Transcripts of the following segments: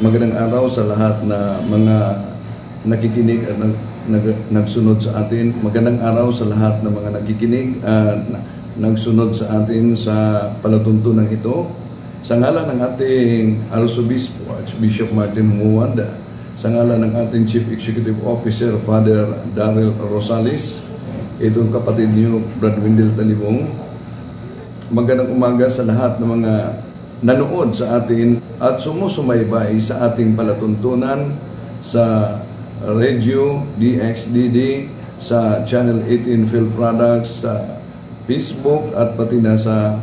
Magandang araw sa lahat na mga nakikinig at nagsunod sa atin. Magandang araw sa lahat na mga nakikinig at nagsunod sa atin sa palatuntunan ito. Sa ngalan ng ating Arsobispo, Archbishop Martin Humuada, sa ngalan ng ating Chief Executive Officer, Father Daryl Rosales, itong kapatid niyo, Brad Wendell Talibong. Magandang umaga sa lahat ng mga nanood sa atin at sumusumaybay sa ating palatuntunan sa Radio DXDD, sa Channel 18 Phil Products, sa Facebook at pati na sa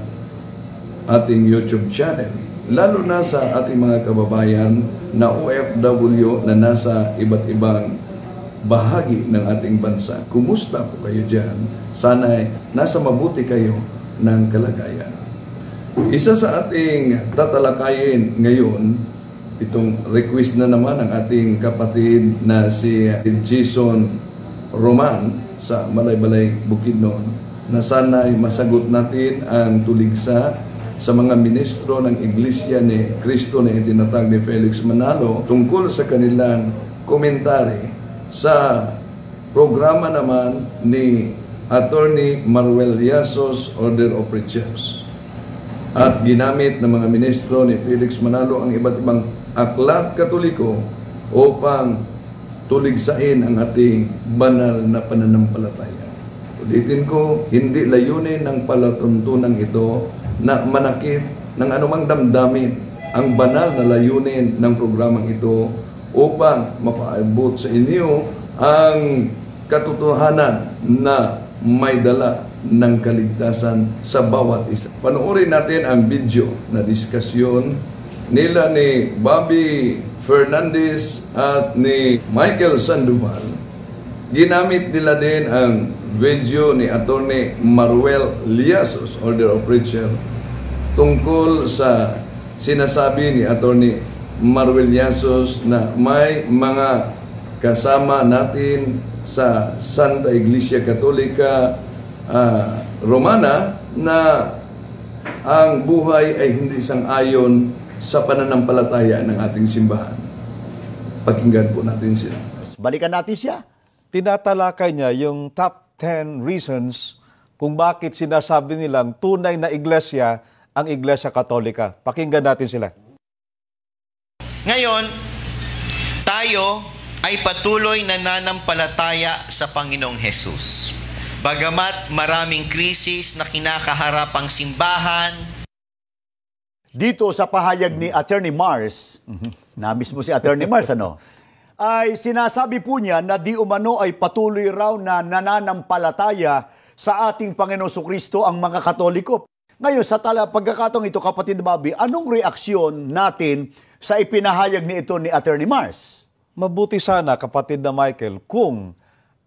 ating YouTube channel. Lalo na sa ating mga kababayan na OFW na nasa iba't ibang bahagi ng ating bansa. Kumusta po kayo dyan? Sana'y nasa mabuti kayo ng kalagayan. Isa sa ating tatalakayin ngayon, itong request na naman ng ating kapatid na si Jason Roman sa Balay-Balay, Bukidnon, na sana'y masagot natin ang tuligsa sa mga ministro ng Iglesia ni Cristo na itinatag ni Felix Manalo tungkol sa kanilang komentary sa programa naman ni Attorney Maruel Yasos, Order of Preachers. At ginamit ng mga ministro ni Felix Manalo ang iba't ibang aklat katoliko upang tuligsain ang ating banal na pananampalataya. Ulitin ko, hindi layunin ng palatuntunan ito na manakit ng anumang damdamin. Ang banal na layunin ng programang ito upang mapaabot sa inyo ang katotohanan na may dala ng kaligtasan sa bawat isa. Panoorin natin ang video na diskusyon nila ni Bobby Fernandez at ni Michael Sandoval. Ginamit nila din ang video ni Attorney Maruel Liasos, Order of Preacher, tungkol sa sinasabi ni Attorney Maruel Liasos na may mga kasama natin sa Santa Iglesia Katolika Romana na ang buhay ay hindi sang-ayon sa pananampalataya ng ating simbahan. Pakinggan po natin sila. Balikan natin siya. Tinatalakay niya yung top 10 reasons kung bakit sinasabi nilang tunay na iglesia ang Iglesia Katolika. Pakinggan natin sila. Ngayon, tayo ay patuloy na nananampalataya sa Panginoong Hesus. Bagamat maraming krisis na kinakaharap ang simbahan. Dito sa pahayag ni Attorney Mars, na mismo si Attorney Mars, ay sinasabi po niya na di umano ay patuloy raw na nananampalataya sa ating Panginoong Kristo ang mga Katoliko. Ngayon, sa pagkakataong ito, kapatid Bobby, anong reaksyon natin sa ipinahayag ni ito ni Attorney Mars? Mabuti sana, kapatid na Michael, kung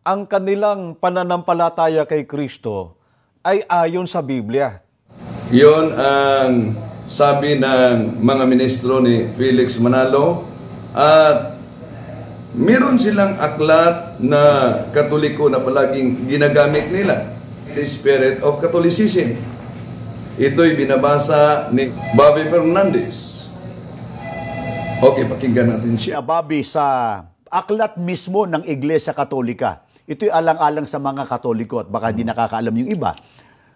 ang kanilang pananampalataya kay Kristo ay ayon sa Biblia. Iyon ang sabi ng mga ministro ni Felix Manalo at meron silang aklat na Katoliko na palaging ginagamit nila. The Spirit of Catholicism. Ito'y binabasa ni Bobby Fernandez. Okay, pakinggan natin siya. Bobby, sa aklat mismo ng Iglesia Katolika, ito'y alang-alang sa mga Katoliko at baka di nakakaalam yung iba.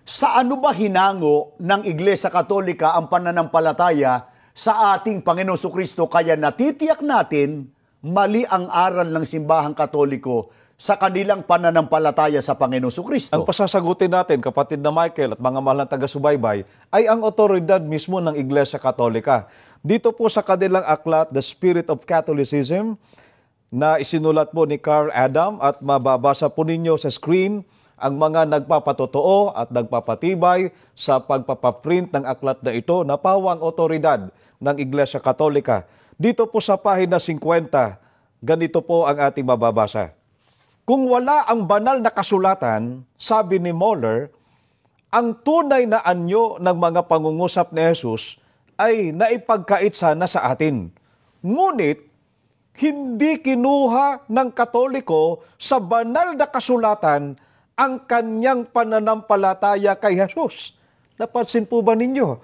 Sa ano ba hinango ng Iglesia Katolika ang pananampalataya sa ating Panginoong Kristo kaya natitiyak natin mali ang aral ng simbahang Katoliko sa kanilang pananampalataya sa Panginoong Kristo? Ang pasasagutin natin, kapatid na Michael at mga mahal na taga-subaybay, ay ang otoridad mismo ng Iglesia Katolika. Dito po sa kanilang aklat, The Spirit of Catholicism, na isinulat po ni Carl Adam at mababasa po ninyo sa screen ang mga nagpapatotoo at nagpapatibay sa pagpapaprint ng aklat na ito na pawang otoridad ng Iglesia Katolika. Dito po sa pahina 50, ganito po ang ating mababasa. Kung wala ang banal na kasulatan, sabi ni Moller, ang tunay na anyo ng mga pangungusap ni Jesus ay naipagkait sana sa atin. Ngunit, hindi kinuha ng Katoliko sa banal na kasulatan ang kanyang pananampalataya kay Jesus. Napansin po ba ninyo?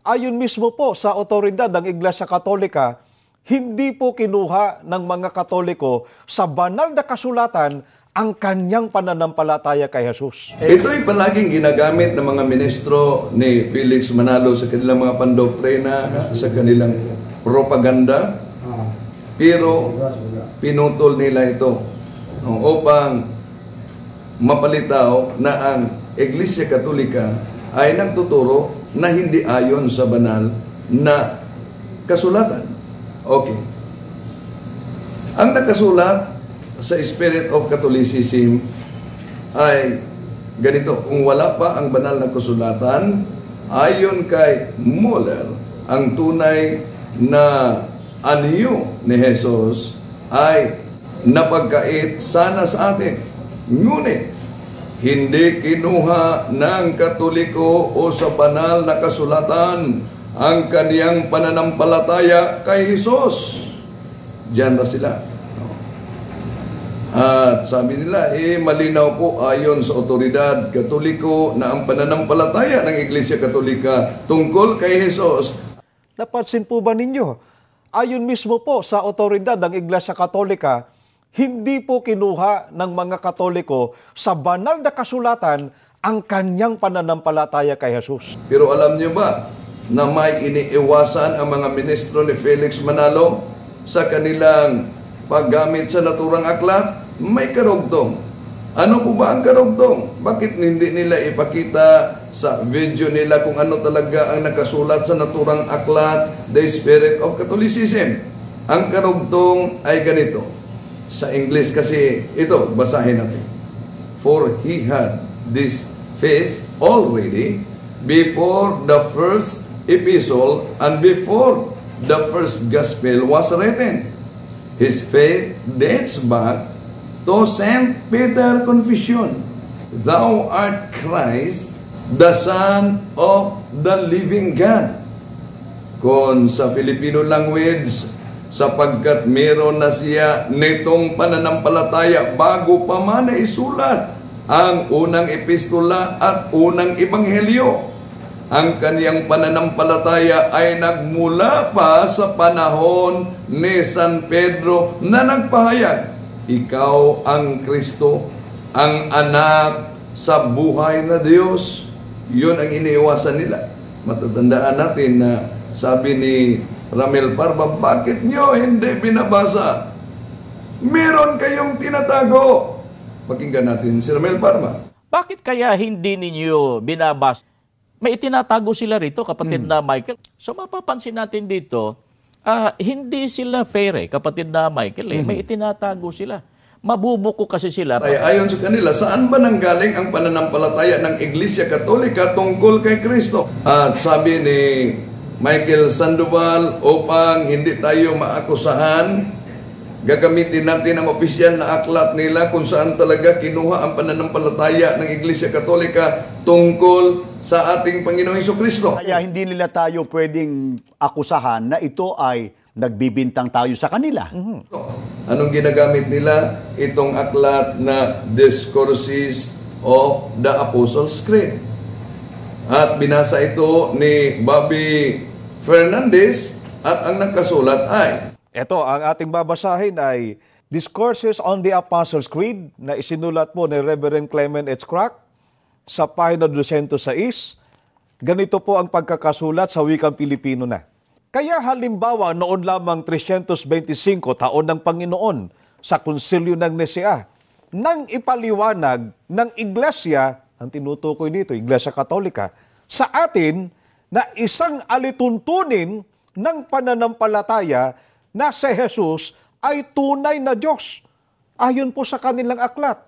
Ayon mismo po sa otoridad ng Iglesia Katolika, hindi po kinuha ng mga Katoliko sa banal na kasulatan ang kanyang pananampalataya kay Jesus. Ito'y palaging ginagamit ng mga ministro ni Felix Manalo sa kanilang mga pandoktrina, sa kanilang propaganda, pero pinutol nila ito upang mapalitaw na ang Iglesia Katolika ay nagtuturo na hindi ayon sa banal na kasulatan. Okay. Ang nakasulat sa Spirit of Catholicism ay ganito: kung wala pa ang banal na kasulatan, ayon kay Muller, ang tunay na anyo ni Jesus ay napagkait sana sa atin. Ngunit, hindi kinuha ng Katoliko o sa banal na kasulatan ang kaniyang pananampalataya kay Jesus. Diyan na sila. At sabi nila, malinaw po ayon sa otoridad Katoliko na ang pananampalataya ng Iglesia Katolika tungkol kay Jesus. Napansin po ba ninyo? Ayon mismo po sa otoridad ng Iglesia Katolika, hindi po kinuha ng mga Katoliko sa banal na kasulatan ang kanyang pananampalataya kay Jesus. Pero alam niyo ba na may iniiwasan ang mga ministro ni Felix Manalo sa kanilang paggamit sa naturang aklat? May karugtong. Ano po ba ang karugtong? Bakit hindi nila ipakita sa video nila kung ano talaga ang nakasulat sa naturang aklat, The Spirit of Catholicism? Ang karugtong ay ganito. Sa English kasi ito, basahin natin. For he had this faith already before the first epistle and before the first gospel was written. His faith dates back to St. Peter's confession. Thou art Christ, the Son of the living God. Kung sa Filipino language, sapagkat meron na siya nitong pananampalataya bago pa man na isulat ang unang epistola at unang ebanghelyo. Ang kaniyang pananampalataya ay nagmula pa sa panahon ni San Pedro na nagpahayag, ikaw ang Kristo, ang anak sa buhay na Diyos. Yun ang iniiwasan nila. Matatandaan natin na sabi ni Ramel Parba, bakit nyo hindi binabasa? Meron kayong tinatago. Pakinggan natin si Ramel Parba. Bakit kaya hindi ninyo binabasa? May itinatago sila rito, kapatid na Michael. So mapapansin natin dito, hindi sila fair kapatid na Michael. May itinatago sila. Mabubuko kasi sila. Ay, ayon sa kanila, saan ba nanggaling ang pananampalataya ng Iglesia Katolika tungkol kay Kristo? At sabi ni Michael Sandoval, upang hindi tayo maakusahan, gagamitin natin ang opisyal na aklat nila kung saan talaga kinuha ang pananampalataya ng Iglesia Katolika tungkol sa ating Panginoong Hesukristo. Kaya hindi nila tayo pwedeng akusahan na ito ay nagbibintang tayo sa kanila. Anong ginagamit nila? Itong aklat na Discourses of the Apostles' Creed. At binasa ito ni Bobby Fernandez at ang nagkasulat ay Ito, ang ating babasahin ay Discourses on the Apostles' Creed na isinulat po ni Reverend Clement H. Crack sa pahina 206. Ganito po ang pagkakasulat sa wikang Pilipino na. Kaya halimbawa noon lamang 325 taon ng Panginoon sa Konsilyo ng Nicea, nang ipaliwanag ng Iglesia, ang tinutukoy dito, Iglesia Katolika, sa atin na isang alituntunin ng pananampalataya na si Jesus ay tunay na Diyos. Ayon po sa kanilang aklat,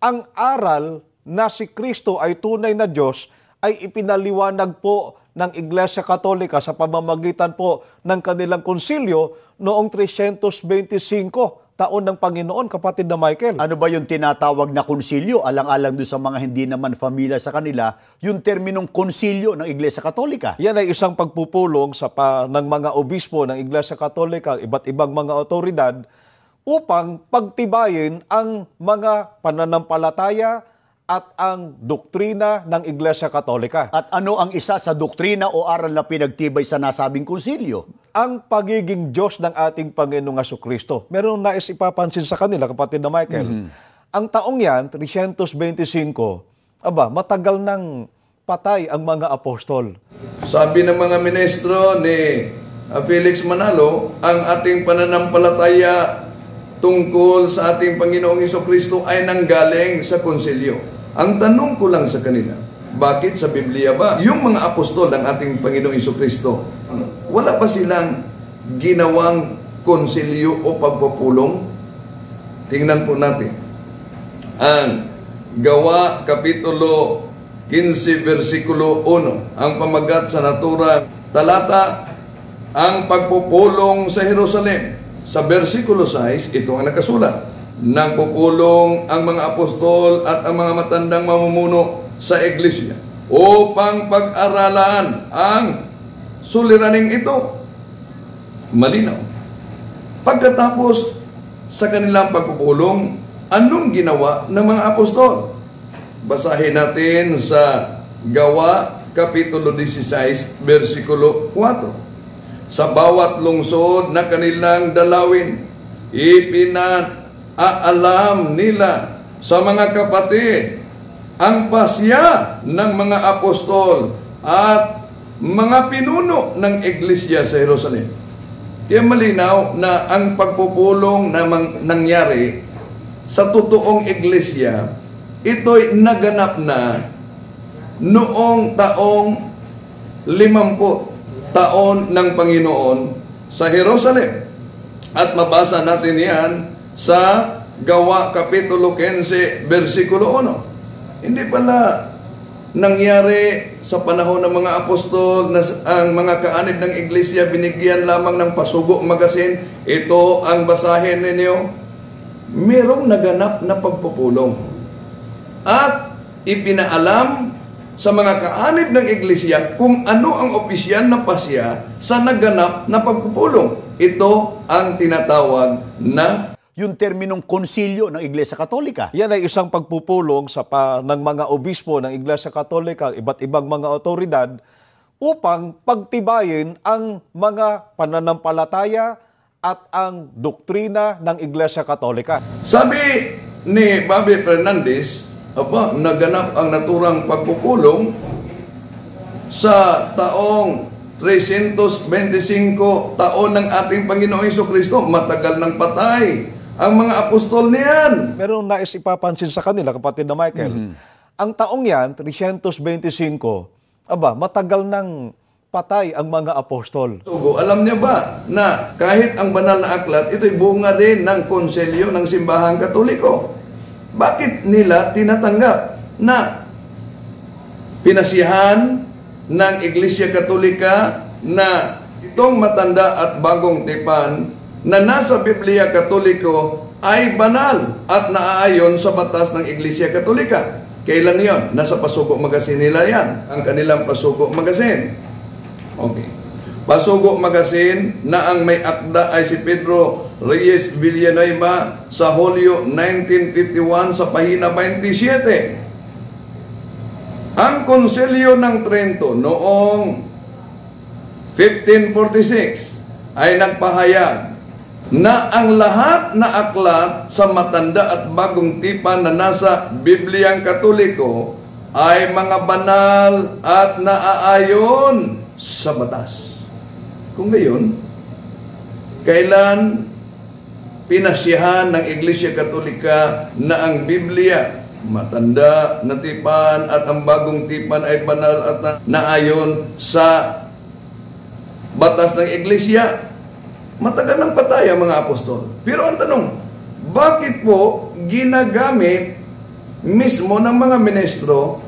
ang aral na si Kristo ay tunay na Diyos ay ipinaliwanag po ng Iglesia Katolika sa pamamagitan po ng kanilang konsilyo noong 325 taon ng Panginoon, kapatid na Michael. Ano ba yung tinatawag na konsilyo? Alang-alang doon sa mga hindi naman familiar sa kanila, yung terminong konsilyo ng Iglesia Katolika. Yan ay isang pagpupulong ng mga obispo ng Iglesia Katolika, iba't ibang mga otoridad, upang pagtibayin ang mga pananampalataya at ang doktrina ng Iglesia Katolika. At ano ang isa sa doktrina o aral na pinagtibay sa nasabing konsilyo? Ang pagiging Diyos ng ating Panginoong Jesucristo. Meron nais ipapansin sa kanila, kapatid na Michael. Ang taong yan, 325, matagal nang patay ang mga apostol. Sabi ng mga ministro ni Felix Manalo, ang ating pananampalataya tungkol sa ating Panginoong Jesucristo ay nanggaling sa konsilyo. Ang tanong ko lang sa kanila, bakit sa Biblia ba yung mga apostol ng ating Panginoong Jesucristo, wala pa silang ginawang konsilyo o pagpupulong? Tingnan po natin ang Gawa Kapitulo 15 versikulo 1, ang pamagat sa naturang talata, ang pagpupulong sa Jerusalem. Sa versikulo 6, ito ang nakasulat: nagpupulong ang mga apostol at ang mga matandang mamumuno sa iglesia upang pag-aralan ang suliraning ito. Malinaw. Pagkatapos sa kanilang pagpupulong, anong ginawa ng mga apostol? Basahin natin sa Gawa Kapitulo 16, versikulo 4. Sa bawat lungsod na kanilang dalawin, aalam nila sa mga kapatid ang pasya ng mga apostol at mga pinuno ng iglesia sa Jerusalem. Kaya malinaw na ang pagpupulong na nangyari sa totoong iglesia, ito'y naganap na noong taong 50 taon ng Panginoon sa Jerusalem. At mabasa natin yan sa Gawa Kapitulo 15, versikulo 1. Hindi pala nangyari sa panahon ng mga apostol na ang mga kaanib ng iglesia binigyan lamang ng pasugo magasin. Ito ang basahin ninyo. Merong naganap na pagpupulong at ipinaalam sa mga kaanib ng iglesia kung ano ang opisyal na pasya sa naganap na pagpupulong. Ito ang tinatawag na Yung terminong konsilyo ng Iglesia Katolika. Yan ay isang pagpupulong ng mga obispo ng Iglesia Katolika, iba't ibang mga otoridad, upang pagtibayin ang mga pananampalataya at ang doktrina ng Iglesia Katolika. Sabi ni Bobby Fernandez, naganap ang naturang pagpupulong sa taong 325 taon ng ating Panginoong Jesucristo. Matagal nang patay ang mga apostol niyan. Meron nais ipapansin sa kanila, kapatid na Michael. Ang taong yan, 325, matagal nang patay ang mga apostol. Alam niya ba na kahit ang banal na aklat, ito'y bunga din ng konselyo ng Simbahang Katoliko? Bakit nila tinatanggap na pinasihan ng Iglesia Katolika na itong matanda at bagong tipan na nasa Biblia Katoliko ay banal at naaayon sa batas ng Iglesia Katolika? Kailan yon? Nasa Pasugo Magazine nila yan. Ang kanilang Pasugo Magazine. Okay. Pasugo Magazine na ang may akda ay si Pedro Reyes Villanueva sa Hulyo 1951 sa pahina 27. Ang Konselyo ng Trento noong 1546 ay nagpahayag na ang lahat na aklat sa matanda at bagong tipan na nasa Bibliang Katoliko ay mga banal at naaayon sa batas. Kung gayon, kailan pinasyahan ng Iglesia Katolika na ang Biblia, matanda na tipan at ang bagong tipan ay banal at naayon sa batas ng Iglesia? Matagal nang patay ang mga apostol. Pero ang tanong, bakit po ginagamit mismo ng mga ministro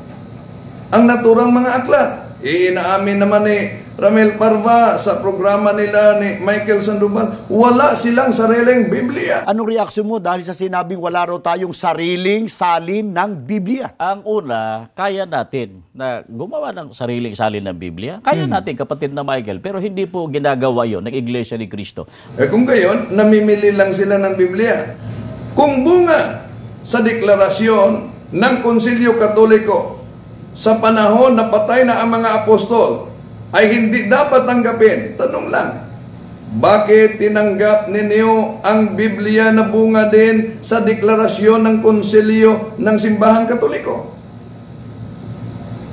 ang naturang mga aklat? Inaamin naman ni Ramel Parva sa programa nila ni Michael Sandoval, wala silang sariling Biblia. Anong reaksyon mo dahil sa sinabing wala raw tayong sariling salin ng Biblia? Ang una, kaya natin na gumawa ng sariling salin ng Biblia. Kaya natin, kapatid na Michael, pero hindi po ginagawa yon ng Iglesia ni Cristo. Kung gayon, namimili lang sila ng Biblia. Kung bunga sa deklarasyon ng Konsilyo Katoliko sa panahon na patay na ang mga apostol ay hindi dapat tanggapin. Tanong lang, bakit tinanggap ninyo ang Biblia na bunga din sa deklarasyon ng Konsilyo ng Simbahang Katoliko?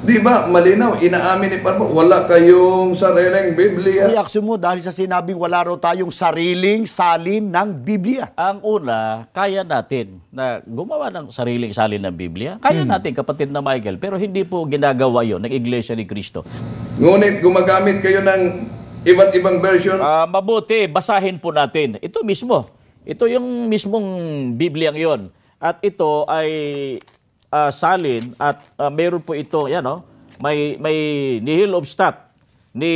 Di ba, malinaw, inaamin ni Pablo, wala kayong sariling Biblia. Reaksyon mo dahil sa sinabing wala raw tayong sariling salin ng Biblia. Ang una, kaya natin na gumawa ng sariling salin ng Biblia. Kaya natin, kapatid na Michael, pero hindi po ginagawa yon ng Iglesia ni Cristo. Ngunit gumagamit kayo ng iba't ibang version. Mabuti, basahin po natin. Ito mismo. Ito yung mismong Bibliang yon. At ito ay salin at meron po ito, yan may nihil obstat ni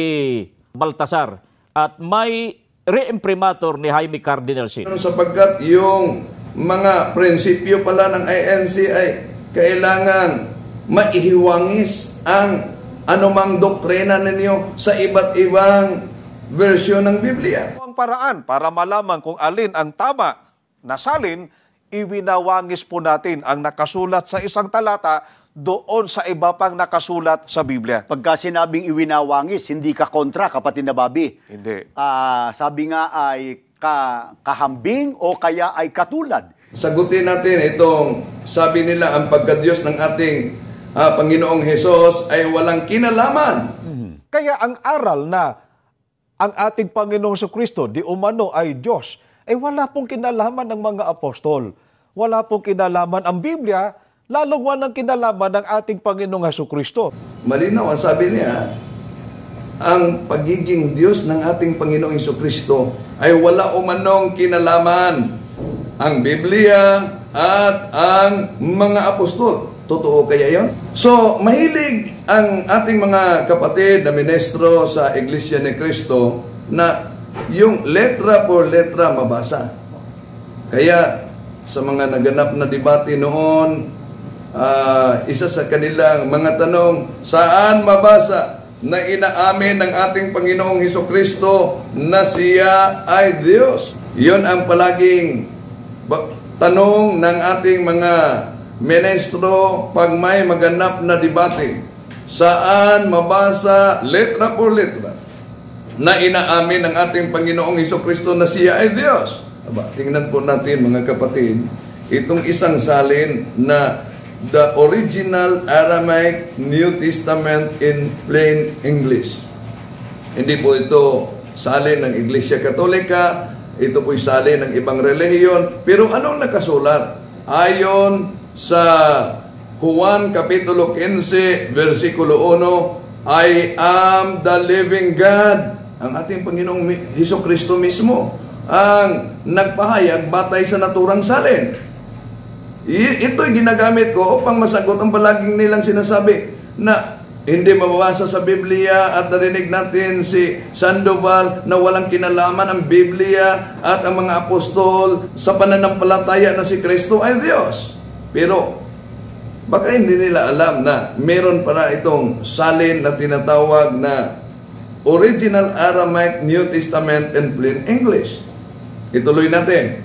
Baltasar at may re-imprimatur ni Jaime Cardinal Sin. Sapagkat yung mga prinsipyo pala ng INC ay kailangan maihiwangis ang anumang doktrina ninyo sa iba't ibang version ng Biblia. Ang paraan para malaman kung alin ang tama na salin, iwinawangis po natin ang nakasulat sa isang talata doon sa iba pang nakasulat sa Biblia. Pagka sinabing iwinawangis, hindi ka kontra, kapatid na Bobby. Hindi. Sabi nga ay kahambing o kaya ay katulad. Sagutin natin itong sabi nila ang pagkadiyos ng ating Panginoong Hesus ay walang kinalaman. Kaya ang aral na ang ating Panginoong Jesucristo di umano ay Diyos, ay wala pong kinalaman ng mga apostol. Wala pong kinalaman ang Biblia, lalong walang kinalaman ng ating Panginoong Jesucristo. Malinaw ang sabi niya, ang pagiging Diyos ng ating Panginoong Jesucristo ay wala umanong kinalaman ang Biblia at ang mga apostol. Totoo kaya yon? So, mahilig ang ating mga kapatid na ministro sa Iglesia ni Cristo na yung letra por letra mabasa. Kaya sa mga naganap na debate noon, isa sa kanilang mga tanong, saan mabasa na inaamin ng ating Panginoong Hesukristo na siya ay Diyos? Yon ang palaging tanong ng ating mga ministro pag may maganap na debate. Saan mabasa letra por letra na inaamin ng ating Panginoong Hesukristo na siya ay Diyos? Tingnan po natin mga kapatid, itong isang salin na the original Aramaic New Testament in plain English. Hindi po ito salin ng Iglesia Katolika, ito po'y salin ng ibang relihiyon, pero anong nakasulat? Ayon sa Juan Kapitulo 15, versikulo 1, I am the living God. Ang ating Panginoong Hesukristo mismo ang nagpahayag batay sa naturang salin. Ito'y ginagamit ko upang masagot ang palaging nilang sinasabi na hindi mababasa sa Biblia at narinig natin si Sandoval na walang kinalaman ang Biblia at ang mga apostol sa pananampalataya na si Kristo ay Diyos. Pero baka hindi nila alam na meron para itong salin na tinatawag na Original Aramaic New Testament in plain English. Ituloy natin.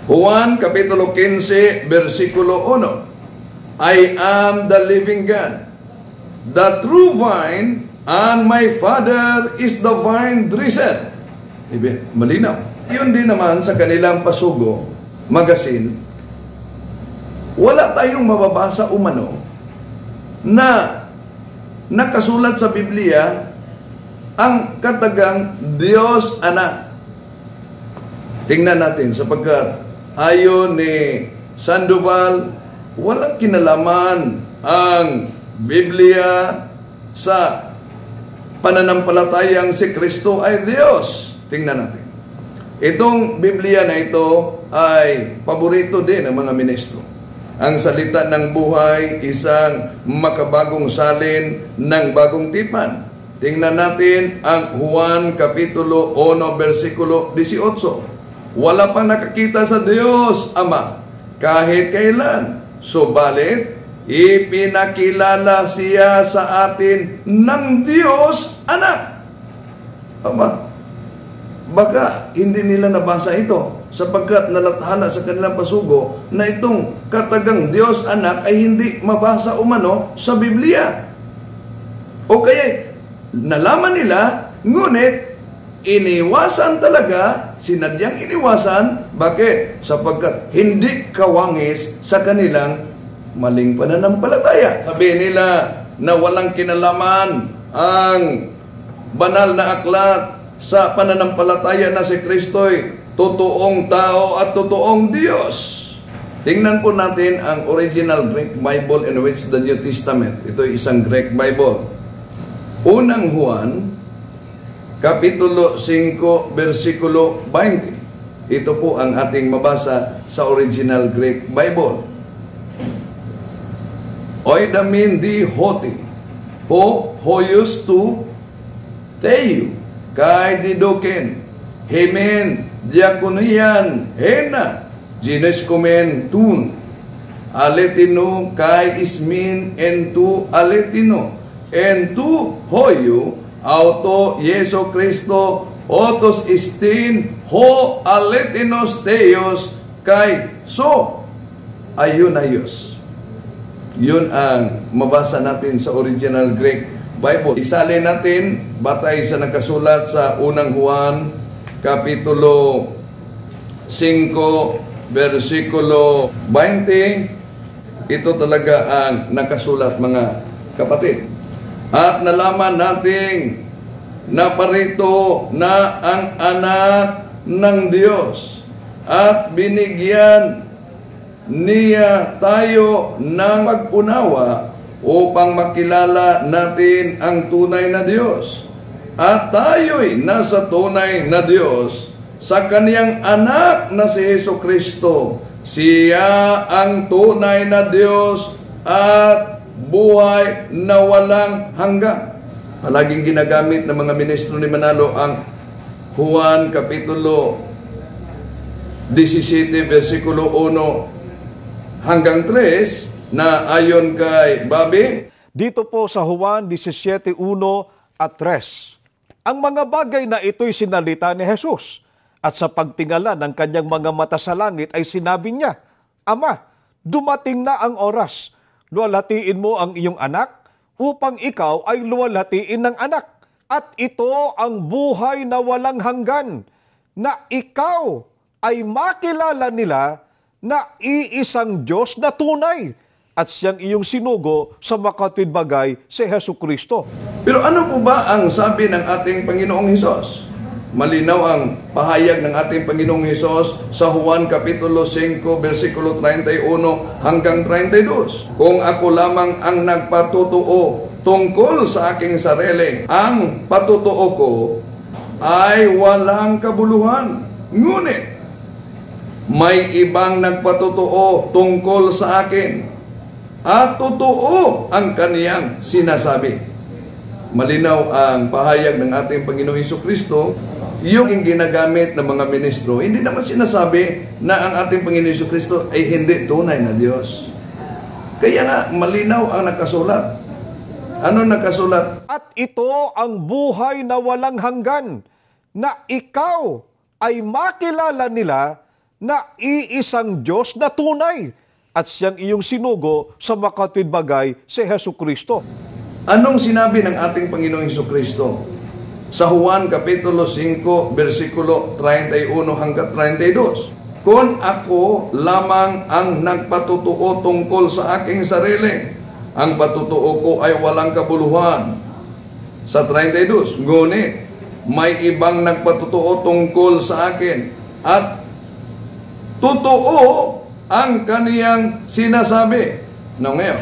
Juan Kapitulo 15, versikulo 1. I am the living God, the true vine, and my Father is the vine dresser. Malinaw. Yun din naman sa kanilang pasugo, magazine, wala tayong mababasa umano na nakasulat sa Biblia ang katagang Diyos Anak. Tingnan natin, sapagkat ayon ni Sandoval, walang kinalaman ang Biblia sa pananampalatayang si Kristo ay Diyos. Tingnan natin. Itong Biblia na ito ay paborito din ng mga ministro. Ang salita ng buhay, isang makabagong salin ng bagong tipan. Tingnan natin ang Juan Kapitulo 1, versikulo 18. Wala pang nakakita sa Diyos Ama kahit kailan, subalit ipinakilala siya sa atin ng Diyos Anak. Ama, baka hindi nila nabasa ito sapagkat nalathala sa kanilang pasugo na itong katagang Diyos Anak ay hindi mabasa umano sa Biblia. O kaya nalaman nila, ngunit iniwasan talaga, sinadyang iniwasan. Bakit? Sapagkat hindi kawangis sa kanilang maling pananampalataya. Sabi nila na walang kinalaman ang banal na aklat sa pananampalataya na si Kristo'y totoong tao at totoong Diyos. Tingnan po natin ang original Greek Bible in which the New Testament. Ito ay isang Greek Bible. Unang Juan, Kapitulo 5, versikulo 20. Ito po ang ating mabasa sa original Greek Bible. Oidamin di hoti, ho hoyus tu teyu, kai didoken, hemen diakonian, hena, jines komen tun, aletino kai ismin entu aletino, entu hoyu, auto Yeso Kristo, otos istin, ho aletinos teos, kai so, ayunayos. Yun ang mabasa natin sa original Greek Bible. Isali natin, batay sa nakasulat sa unang Juan, Kapitulo 5, versikulo 20. Ito talaga ang nakasulat, mga kapatid. At nalaman nating naparito na ang anak ng Diyos at binigyan niya tayo ng mag-unawa upang makilala natin ang tunay na Diyos. At tayo'y nasa tunay na Diyos sa kaniyang anak na si Hesus Kristo. Siya ang tunay na Diyos at buhay na walang hanggan. Palaging ginagamit ng mga ministro ni Manalo ang Juan Kapitulo 17, versikulo 1 hanggang 3 na ayon kay Bobby. Dito po sa Juan 17:1 at 3. Ang mga bagay na ito'y sinalita ni Jesus. At sa pagtingala ng kanyang mga mata sa langit ay sinabi niya, Ama, dumating na ang oras. Luwalhatiin mo ang iyong anak upang ikaw ay luwalhatiin ng anak. At ito ang buhay na walang hanggan, na ikaw ay makilala nila na iisang Diyos na tunay at siyang iyong sinugo sa makatwid bagay si Hesus Kristo. Pero ano po ba ang sabi ng ating Panginoong Hesus? Malinaw ang pahayag ng ating Panginoong Hesus sa Juan Kapitulo 5, versikulo 31 hanggang 32. Kung ako lamang ang nagpatutuo tungkol sa aking sarili, ang patutuo ko ay walang kabuluhan. Ngunit may ibang nagpatutuo tungkol sa akin at totoo ang kaniyang sinasabi. Malinaw ang pahayag ng ating Panginoong Jesucristo. Yung ginagamit ng mga ministro, hindi naman sinasabi na ang ating Panginoong Jesucristo ay hindi tunay na Diyos. Kaya nga, malinaw ang nakasulat. Ano nakasulat? At ito ang buhay na walang hanggan, na ikaw ay makilala nila na iisang Diyos na tunay at siyang iyong sinugo sa makatwid bagay si Hesus Kristo. Anong sinabi ng ating Panginoong Jesucristo? Sa Juan Kapitulo 5, versikulo 31 hanggang 32. Kung ako lamang ang nagpatutuo tungkol sa aking sarili, ang patutuo ko ay walang kabuluhan. Sa 32, ngunit may ibang nagpatutuo tungkol sa akin at totoo ang kaniyang sinasabi. Ngayon,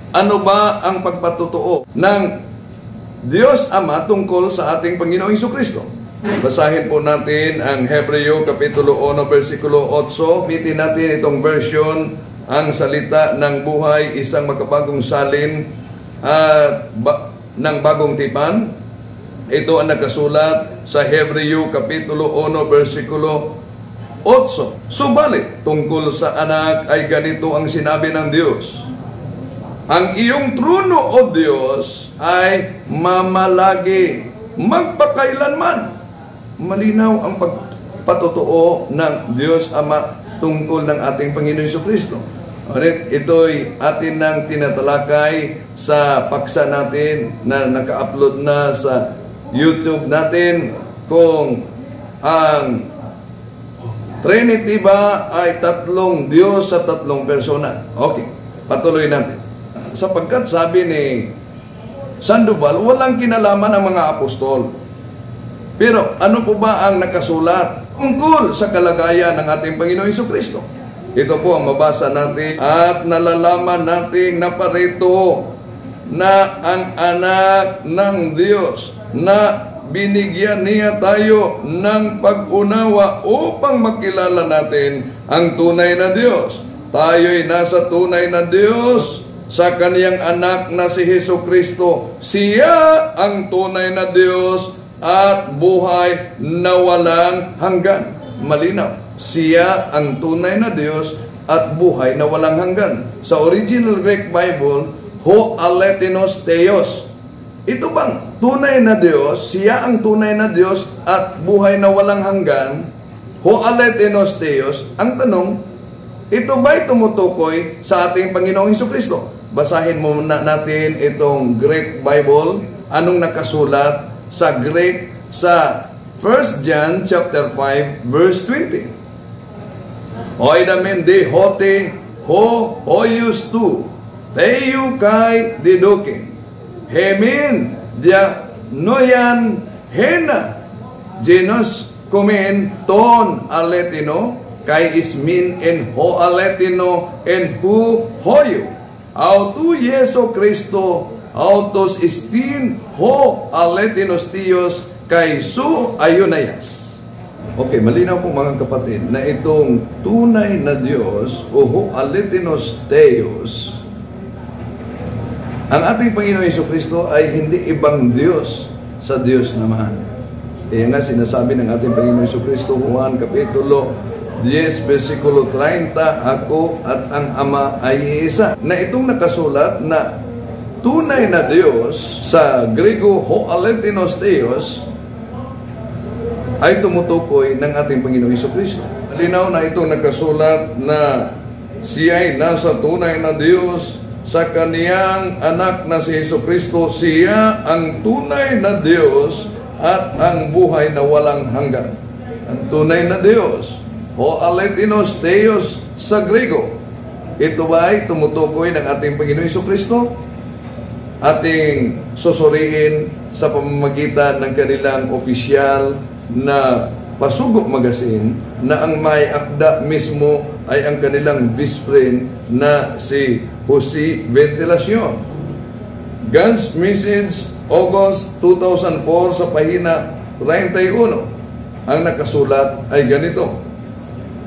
ano ba ang pagpatutuo ng Diyos Ama tungkol sa ating Panginoong Jesucristo? Basahin po natin ang Hebreo Kapitulo 1, versikulo 8. Pitin natin itong version, ang salita ng buhay, isang makabagong salin at ng bagong tipan. Ito ang nakasulat sa Hebreo Kapitulo 1, versikulo 8. Subalit, tungkol sa anak ay ganito ang sinabi ng Diyos. Ang iyong trono, O Diyos, ay mamalagi magpakailanman. malinaw ang pagpatotoo ng Diyos Ama tungkol ng ating Panginoon Jesucristo. Ulit, ito'y atin nang tinatalakay sa paksa natin na naka-upload na sa YouTube natin kung ang Trinity ba ay tatlong Diyos sa tatlong persona. Okay, patuloy natin. Sapagkat sabi ni Sandoval, walang kinalaman ang mga apostol. Pero ano po ba ang nakasulat tungkol sa kalagayan ng ating Panginoon Jesucristo? Ito po ang mabasa natin at nalalaman natin na parito na ang anak ng Diyos na binigyan niya tayo ng pag-unawa upang makilala natin ang tunay na Diyos. Tayo'y nasa tunay na Diyos sa kaniyang anak na si Jesucristo. Siya ang tunay na Diyos at buhay na walang hanggan. Malinaw. Siya ang tunay na Diyos at buhay na walang hanggan. Sa original Greek Bible, ho alethenos theos. Ito bang tunay na Diyos? Siya ang tunay na Diyos at buhay na walang hanggan. Ho alethenos theos. Ang tanong, ito ba'y tumutukoy sa ating Panginoong Jesucristo? Basahin muna natin itong Greek Bible. Anong nakasulat sa Greek sa 1 John chapter 5 verse 20? Oidamen de hote ho hoius tu theou kai didokin hemin dia noyan hena genus kumen ton aletino kai ismin en ho aletino en hu hoyo autu Yesu Kristo autos istin ho aletinos tios kai su ayunayas. Okay, malinaw po mga kapatid na itong tunay na Diyos o ho alethenos theos, ang ating Panginoon Jesucristo ay hindi ibang Diyos sa Diyos naman. Kaya nga sinasabi ng ating Panginoon Jesucristo, Juan Kapitulo 10, versikulo 30, ako at ang Ama ay iisa. Na itong nakasulat na tunay na Diyos sa Grego ho alethenos theos ay tumutukoy ng ating Panginoong Jesucristo. Malinaw na itong nakasulat na siya ay nasa tunay na Diyos sa kaniyang anak na si Jesucristo. Siya ang tunay na Diyos at ang buhay na walang hanggan. Ang tunay na Diyos, ho alethenos theos sa Grego. Ito ba ay tumutukoy ng ating Panginoong Jesucristo? Ating susuriin sa pamamagitan ng kanilang opisyal na Pasugo Magazine na ang may akda mismo ay ang kanilang vice friend na si Jose Ventilacion. God's Message, August 2004 sa pahina 31. Ang nakasulat ay ganito: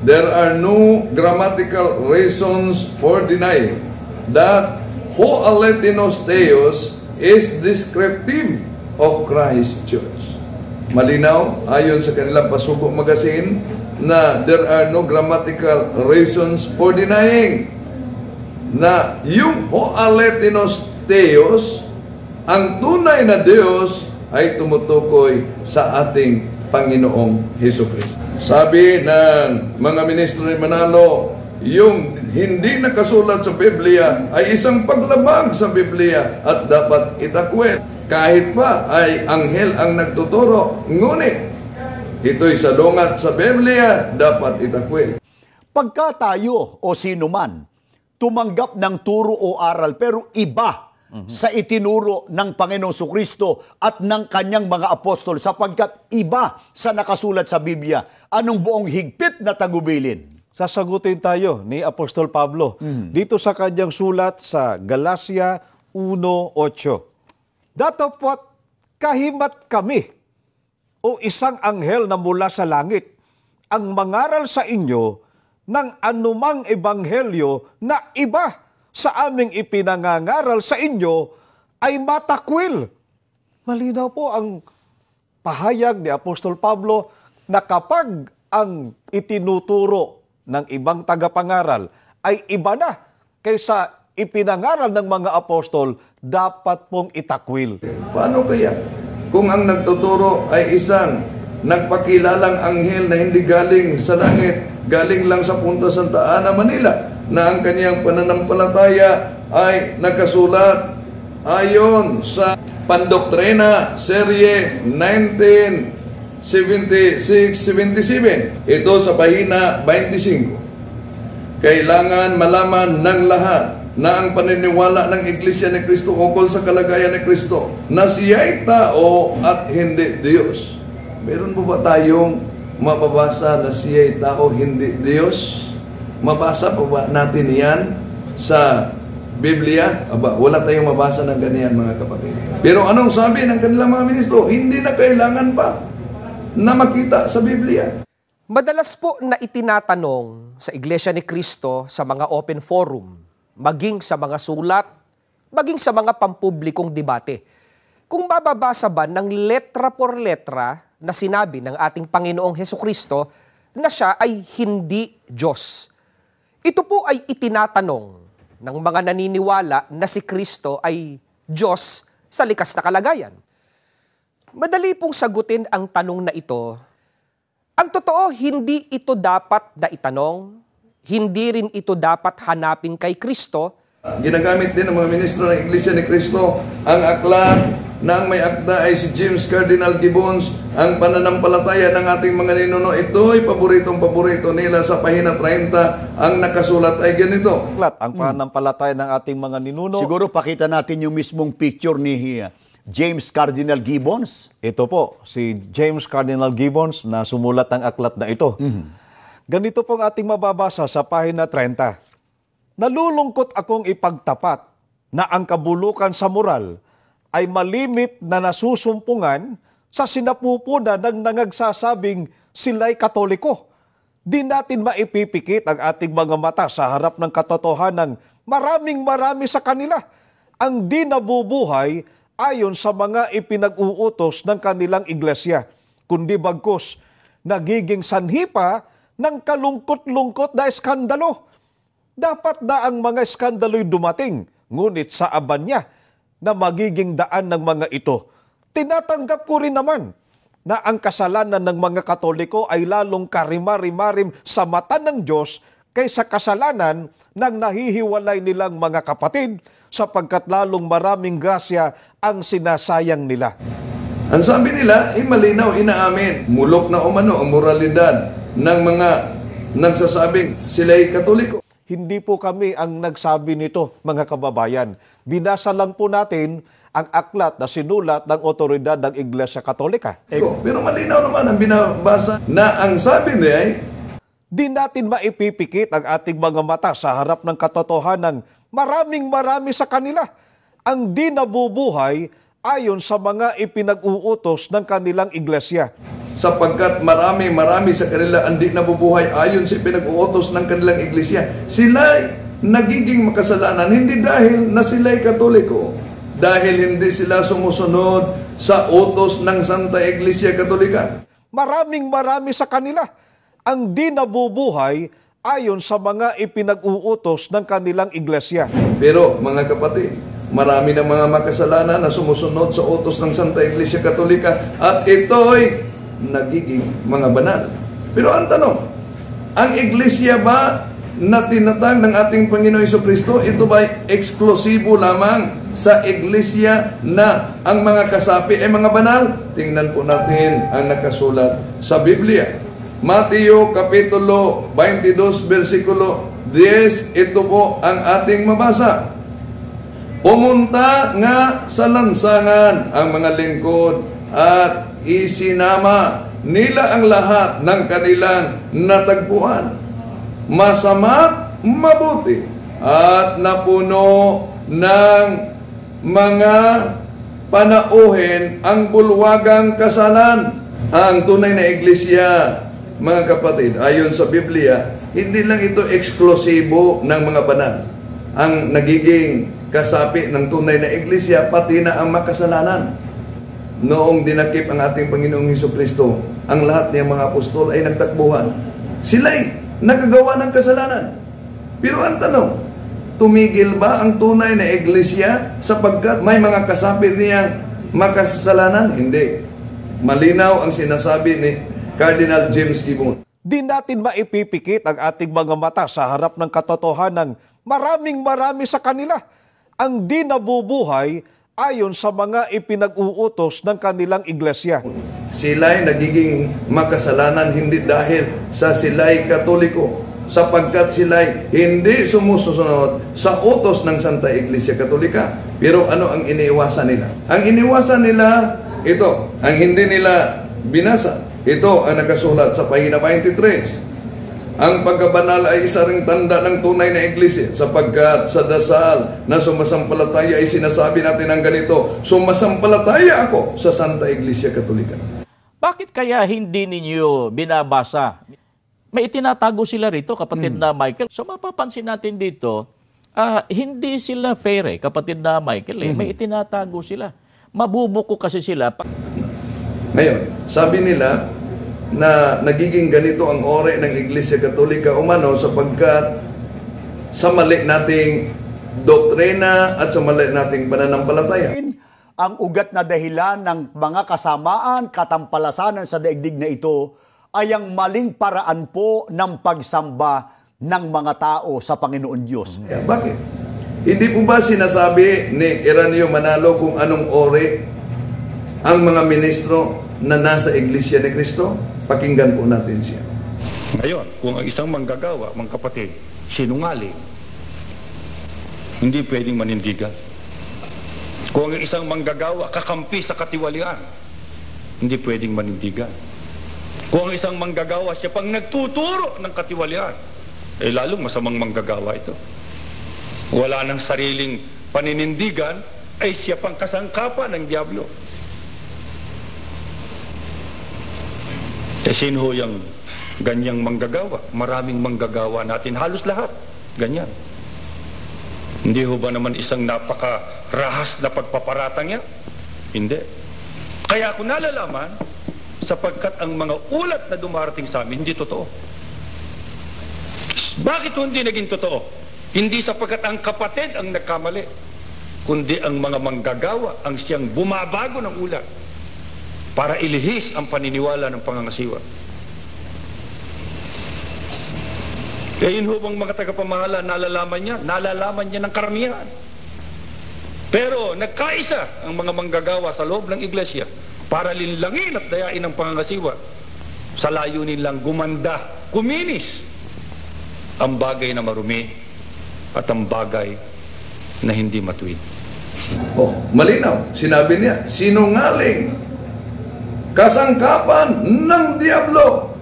there are no grammatical reasons for denying that ho alethenos theos is descriptive of Christ's Church. Malinaw, ayon sa kanilang Pasugo Magazine, na there are no grammatical reasons for denying na yung ho alethenos theos, ang tunay na Diyos, ay tumutukoy sa ating Panginoong Jesucristo. Sabi ng mga ministro ni Manalo, yung hindi nakasulat sa Biblia ay isang paglabag sa Biblia at dapat itakwil. Kahit pa ay anghel ang nagtuturo, ngunit ito'y salungat sa Biblia, dapat itakwil. Pagka tayo o sino man tumanggap ng turo o aral pero iba sa itinuro ng Panginoong Jesucristo at ng kanyang mga apostol sapagkat iba sa nakasulat sa Biblia, anong buong higpit na tagubilin? Sasagutin tayo ni Apostol Pablo dito sa kanyang sulat sa Galacia 1:8. Datapwat kahimat kami o isang anghel na mula sa langit ang mangaral sa inyo ng anumang ebanghelyo na iba sa aming ipinangangaral sa inyo ay matakwil. Malinaw po ang pahayag ni Apostol Pablo na kapag ang itinuturo ng ibang tagapangaral ay iba na kaysa ipinangaral ng mga apostol, dapat pong itakwil. Paano kaya? Kung ang nagtuturo ay isang nagpakilalang anghel na hindi galing sa langit, galing lang sa Punta Santa Ana, Manila, na ang kanyang pananampalataya ay nakasulat ayon sa Pandoktrina, serye 1976-77. Ito sa pahina 25. Kailangan malaman ng lahat na ang paniniwala ng Iglesia ni Cristo ukol sa kalagayan ni Cristo na siya'y tao at hindi Diyos. Meron po ba tayong mababasa na siya'y tao, hindi Diyos? Mabasa po ba natin yan sa Biblia? Aba, wala tayong mabasa ng ganyan, mga kapatid. Pero anong sabi ng kanilang mga ministro? Hindi na kailangan pa na makita sa Biblia. Madalas po na itinatanong sa Iglesia ni Cristo sa mga open forum, maging sa mga sulat, maging sa mga pampublikong debate, kung mababasa ba ng letra por letra na sinabi ng ating Panginoong Hesukristo na siya ay hindi Diyos. Ito po ay itinatanong ng mga naniniwala na si Kristo ay Diyos sa likas na kalagayan. Madali pong sagutin ang tanong na ito. Ang totoo, hindi ito dapat na itanong, hindi rin ito dapat hanapin kay Kristo. Ginagamit din ng mga ministro ng Iglesia ni Cristo ang aklat na ang may akda ay si James Cardinal Gibbons, ang pananampalataya ng ating mga ninuno. Ito'y paboritong-paborito nila sa pahina 30. Ang nakasulat ay ganito. Ang pananampalataya ng ating mga ninuno. Siguro pakita natin yung mismong picture ni James Cardinal Gibbons. Ito po, si James Cardinal Gibbons na sumulat ng aklat na ito. Ganito pong ating mababasa sa pahina 30. Nalulungkot akong ipagtapat na ang kabulukan sa moral ay malimit na nasusumpungan sa sinapupunan ng nangagsasabing sila'y Katoliko. Di natin maipipikit ang ating mga mata sa harap ng katotohanan marami sa kanila ang di nabubuhay ayon sa mga ipinag-uutos ng kanilang iglesia, kundi bagkus nagiging sanhi pa ng kalungkot-lungkot na eskandalo. Dapat na ang mga eskandalo'y dumating, ngunit sa aban niya na magiging daan ng mga ito. Tinatanggap ko rin naman na ang kasalanan ng mga Katoliko ay lalong karimari-marim sa mata ng Diyos kaysa kasalanan ng nahihiwalay nilang mga kapatid, sapagkat lalong maraming grasya ang sinasayang nila. Ang sabi nila, malinaw inaamin, mulok na umano ang moralidad ng mga nagsasabing sila'y Katoliko. Hindi po kami ang nagsabi nito, mga kababayan. Binasa lang po natin ang aklat na sinulat ng otoridad ng Iglesia Katolika. Pero malinaw naman ang binabasa na ang sabi niya ay, di natin maipipikit ang ating mga mata sa harap ng katotohanan marami sa kanila ang di nabubuhay ayon sa mga ipinag-uutos ng kanilang iglesia. Sapagkat marami sa kanila ang di nabubuhay ayon sa pinag-uutos ng kanilang iglesia. Sila'y nagiging makasalanan hindi dahil na sila'y Katoliko, dahil hindi sila sumusunod sa utos ng Santa Iglesia Katolika. Marami sa kanila ang di nabubuhay ayon sa mga ipinag-uutos ng kanilang iglesia. Pero mga kapatid, marami ng mga makasalanan na sumusunod sa utos ng Santa Iglesia Katolika at ito'y nagiging mga banal. Pero ang tanong, ang iglesia ba na tinatag ng ating Panginoon Jesucristo, ito ba eksklusibo lamang sa iglesia na ang mga kasapi ay mga banal? Tingnan po natin ang nakasulat sa Biblia. Mateo Kapitulo 22, versikulo 10, ito po ang ating mabasa. Pumunta nga sa lansangan ang mga lingkod at isinama nila ang lahat ng kanilang natagpuan. Masama't mabuti at napuno ng mga panauhin ang bulwagang kasalan. Ang tunay na iglesia, mga kapatid, ayon sa Biblia, hindi lang ito eksklusibo ng mga banal. Ang nagiging kasapi ng tunay na iglesia, pati na ang makasalanan. Noong dinakip ang ating Panginoong Jesucristo, ang lahat ng mga apostol ay nagtakbuhan. Sila'y nakagawa ng kasalanan. Pero ang tanong, tumigil ba ang tunay na iglesia sapagkat may mga kasapit niyang makasalanan? Hindi. Malinaw ang sinasabi ni Cardinal James Gibbon. Di natin maipipikit ang ating mga mata sa harap ng katotohanan. Marami sa kanila ang di nabubuhay ayon sa mga ipinag-uutos ng kanilang iglesia. Sila'y nagiging makasalanan hindi dahil sa sila'y Katoliko, sapagkat sila'y hindi sumusunod sa utos ng Santa Iglesia Katolika. Pero ano ang iniiwasan nila? Ang iniwasan nila, ito, ang hindi nila binasa. Ito ang nakasulat sa pahina 23. Ang pagkabanal ay isa ring tanda ng tunay na iglesia, sapagkat sa dasal na sumasampalataya ay sinasabi natin ang ganito, sumasampalataya ako sa Santa Iglesia Katolika. Bakit kaya hindi ninyo binabasa? May itinatago sila rito, kapatid na Michael. So mapapansin natin dito, hindi sila fair kapatid na Michael. May itinatago sila. Mabubuko kasi sila. Ngayon, sabi nila na nagiging ganito ang ore ng Iglesia Katolika umano sapagkat sa mali nating doktrina at sa mali nating pananampalataya. Ang ugat na dahilan ng mga kasamaan, katampalasanan sa daigdig na ito ay ang maling paraan po ng pagsamba ng mga tao sa Panginoon Diyos. Bakit? Hindi po ba sinasabi ni Eranio Manalo kung anong ore ang mga ministro na nasa Iglesia ni Cristo? Pakinggan po natin siya. Ngayon, kung ang isang manggagawa, mga kapatid, sinungaling, hindi pwedeng manindigan. Kung ang isang manggagawa, kakampi sa katiwalian, hindi pwedeng manindigan. Kung ang isang manggagawa, siya pang nagtuturo ng katiwalian, lalong masamang manggagawa ito. Wala ng sariling paninindigan, ay siya pang kasangkapan ng Diablo. Sino yung ganyang manggagawa? Maraming manggagawa natin, halos lahat, ganyan. Hindi ho ba naman isang napakarahas na pagpaparatang niya? Hindi. Kaya ako nalalaman, sapagkat ang mga ulat na dumarating sa amin, hindi totoo. Bakit hindi naging totoo? Hindi sapagkat ang kapatid ang nagkamali, kundi ang mga manggagawa ang siyang bumabago ng ulat para ilihis ang paniniwala ng pangangasiwa. Kaya yun ho bang mga tagapamahala, nalalaman niya ng karamihan. Pero nagkaisa ang mga manggagawa sa loob ng iglesia para linlangin at dayain ang pangangasiwa sa layunin lang gumanda, kuminis ang bagay na marumi at ang bagay na hindi matuwid. Malinaw, sinabi niya, sinungaling, kasangkapan ng Diablo.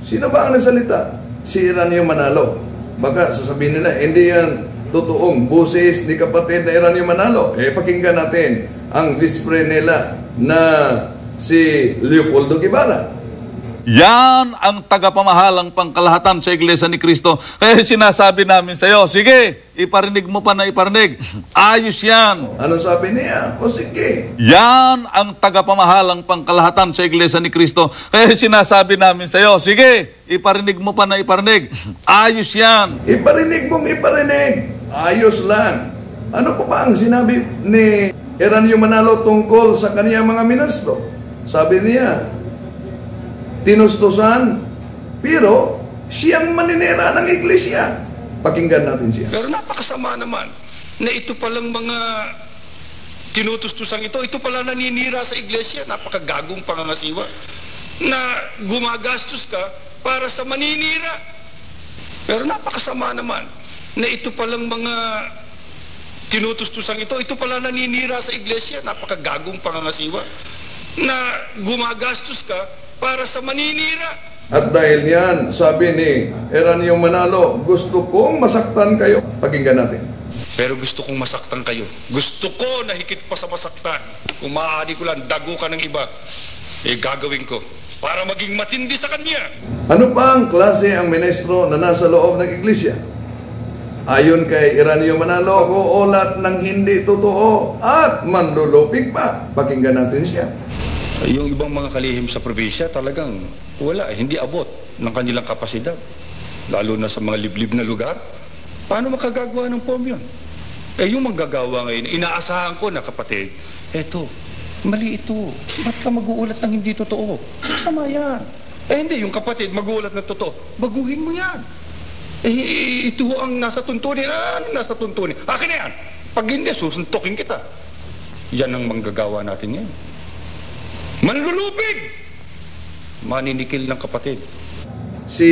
Sino ba ang nagsalita? Si Eranio Manalo. Baka sasabihin nila, hindi yan totoong boses ni kapatid na Eranio Manalo. Pakinggan natin ang vice-pre nila na si Leopoldo Guevara. Yan ang tagapamahalang pangkalahatan sa Iglesia ni Cristo. Kaya sinasabi namin sa iyo, sige, iparinig mo pa na iparinig. Ayos yan. Ano sabi niya? Sige. Yan ang tagapamahalang pangkalahatan sa Iglesia ni Cristo. Kaya sinasabi namin sa iyo, sige, iparinig mo pa na iparinig. Ayos yan. Iparinig mong iparinig. Ayos lang. Ano pa ba ang sinabi ni Eranio Manalo tungkol sa kaniyang mga ministro? Sabi niya, tinustusan, pero siyang maninira ng iglesia. Pakinggan natin siya. Pero napakasama naman na ito palang mga tinutustusan ito pala naninira sa iglesia. Napakagagong pangangasiwa na gumagastos ka para sa maninira. Pero napakasama naman na ito palang mga tinutustusan ito pala naninira sa iglesia. Napakagagong pangangasiwa na gumagastos ka para sa maninira. At dahil yan, sabi ni Eranio Manalo, gusto kong masaktan kayo. Pakinggan natin. Pero gusto kong masaktan kayo. Gusto ko na higit pa sa masaktan. Kung maaari ko lang dagukan ng iba, gagawin ko para maging matindi sa kanya. Ano pa ang klase ang ministro na nasa loob ng iglesia? Ayon kay Eranio Manalo, uulat ng hindi totoo at manlulupig pa. Pakinggan natin siya. Yung ibang mga kalihim sa probinsya talagang wala, hindi abot ng kanilang kapasidad. Lalo na sa mga liblib na lugar. Paano makagagawa ng form yun? Yung manggagawa ngayon, inaasahan ko na kapatid, eto, Mali ito. Ba't ka mag-uulat ng hindi totoo? Masama yan. Hindi, yung kapatid mag-uulat ng totoo. Baguhin mo yan. Ito ang nasa tuntunin. Ano nasa tuntunin? Akin na yan. Pag hindi, susuntukin kita. Yan ang manggagawa natin ngayon. Manlulubig! Maninikil ng kapatid. Si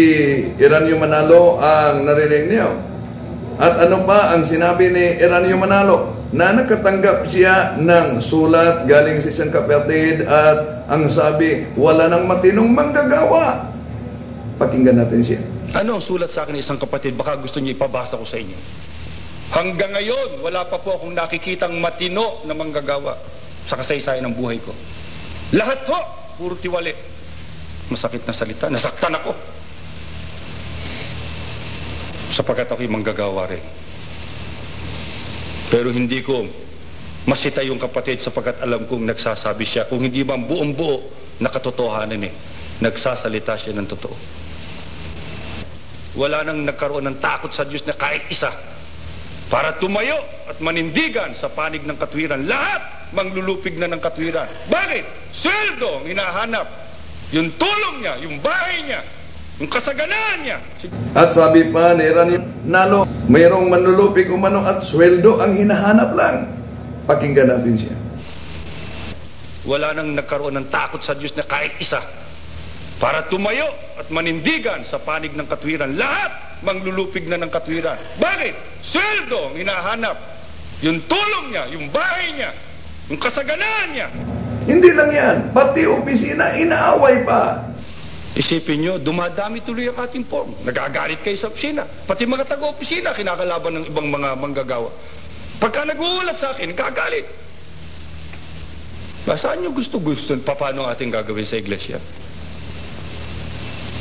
Eranio Manalo ang narinig niyo. At ano pa ang sinabi ni Eranio Manalo? Na nakatanggap siya ng sulat galing sa isang kapatid at ang sabi, wala nang matinong manggagawa. Pakinggan natin siya. Ano ang sulat sa akin ng isang kapatid? Baka gusto niyo ipabasa ko sa inyo. Hanggang ngayon, wala pa po akong nakikitang matino na manggagawa sa kasaysayan ng buhay ko. Lahat po, puro tiwali. Masakit na salita, nasaktan ako. Sapagkat ako'y manggagawa rin. Pero hindi ko masita yung kapatid sapagkat alam kong nagsasabi siya. Kung hindi man buong buo na katotohanan nagsasalita siya ng totoo. Wala nang nagkaroon ng takot sa Diyos na kahit isa para tumayo at manindigan sa panig ng katwiran. Lahat manglulupig na ng katwiran. Bakit? Sweldo ang hinahanap. Yung tulong niya, yung bahay niya, yung kasaganaan niya. At sabi pa ni Eranio Manalo, mayroong manlulupig umano at sweldo ang hinahanap lang. Pakinggan natin siya. Wala nang nagkaroon ng takot sa Diyos na kahit isa para tumayo at manindigan sa panig ng katwiran. Lahat manglulupig na ng katwiran. Bakit? Sweldo ang hinahanap. Yung tulong niya, yung bahay niya, yung kasaganaan niya. Hindi lang yan, pati opisina, inaaway pa. Isipin nyo, dumadami tuloy ang ating form. Nagagalit kayo sa opisina. Pati mga taga-opisina, kinakalaban ng ibang mga manggagawa. Pagka nag-uulat sa akin, nagagalit. Saan nyo gusto? Paano ating gagawin sa iglesia?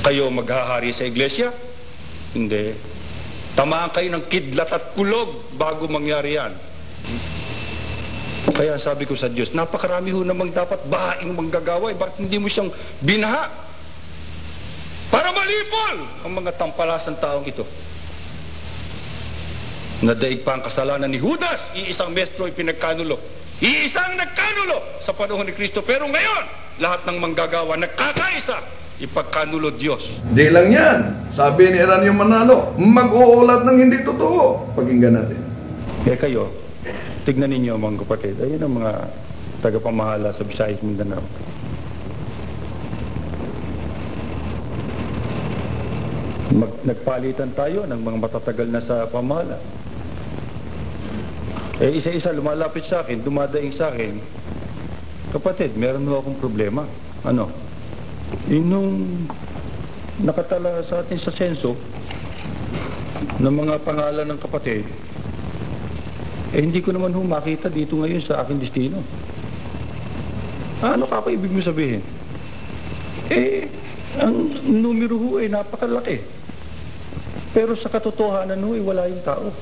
Kayo maghahari sa iglesia? Hindi. Tamaan kayo ng kidlat at kulog bago mangyari yan. Kaya sabi ko sa Diyos, napakarami ho namang dapat bahaing manggagawa. Bakit hindi mo siyang binaha? Para malipol ang mga tampalasang taong ito. Nadaig pa ang kasalanan ni Judas, iisang mestro ipinagkanulo. Iisang nagkanulo sa panahon ni Kristo. Pero ngayon, lahat ng manggagawa nagkakaisa, ipagkanulo Diyos. Di lang yan. Sabi ni Eranio Manalo, mag-uulat ng hindi totoo. Pakinggan natin. Kayo, tignan ninyo mga kapatid. Ayun ang mga tagapamahala sa Visayas, Mindanao. Nagpalitan tayo ng mga matatagal na sa pamahala. Isa-isa lumalapit sa akin, dumadaing sa akin, kapatid, meron mo akong problema. Ano? Nung nakatala sa atin sa senso ng mga pangalan ng kapatid, hindi ko naman makita dito ngayon sa aking destino. Ano ka pa ibig mo sabihin? Ang numero ho ay napakalaki. Pero sa katotohanan ho ay wala yung tao.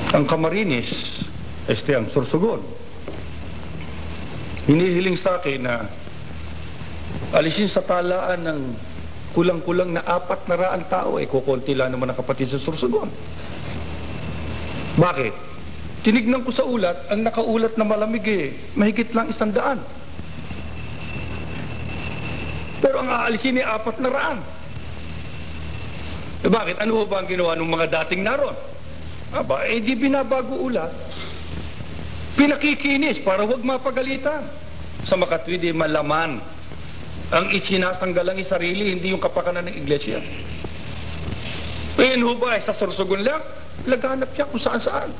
Ang Camarines, ang Sorsogon, hinihiling sa akin na alisin sa talaan ng kulang-kulang na 400 tao, kukunti lang naman ang kapatid sa Sorsogon. Bakit? Tinignan ko sa ulat, ang nakaulat na malamig mahigit lang 100. Pero ang aalisin ay 400. Bakit? Ano ba ang ginawa ng mga dating naroon? Di binabago ulat. Pinakikinis para huwag mapagalitan. Sa makatwid malaman. Ang isinasanggal lang sarili, hindi yung kapakanan ng iglesia. Sa Sorsogon lang, laganap siya kung saan-saan.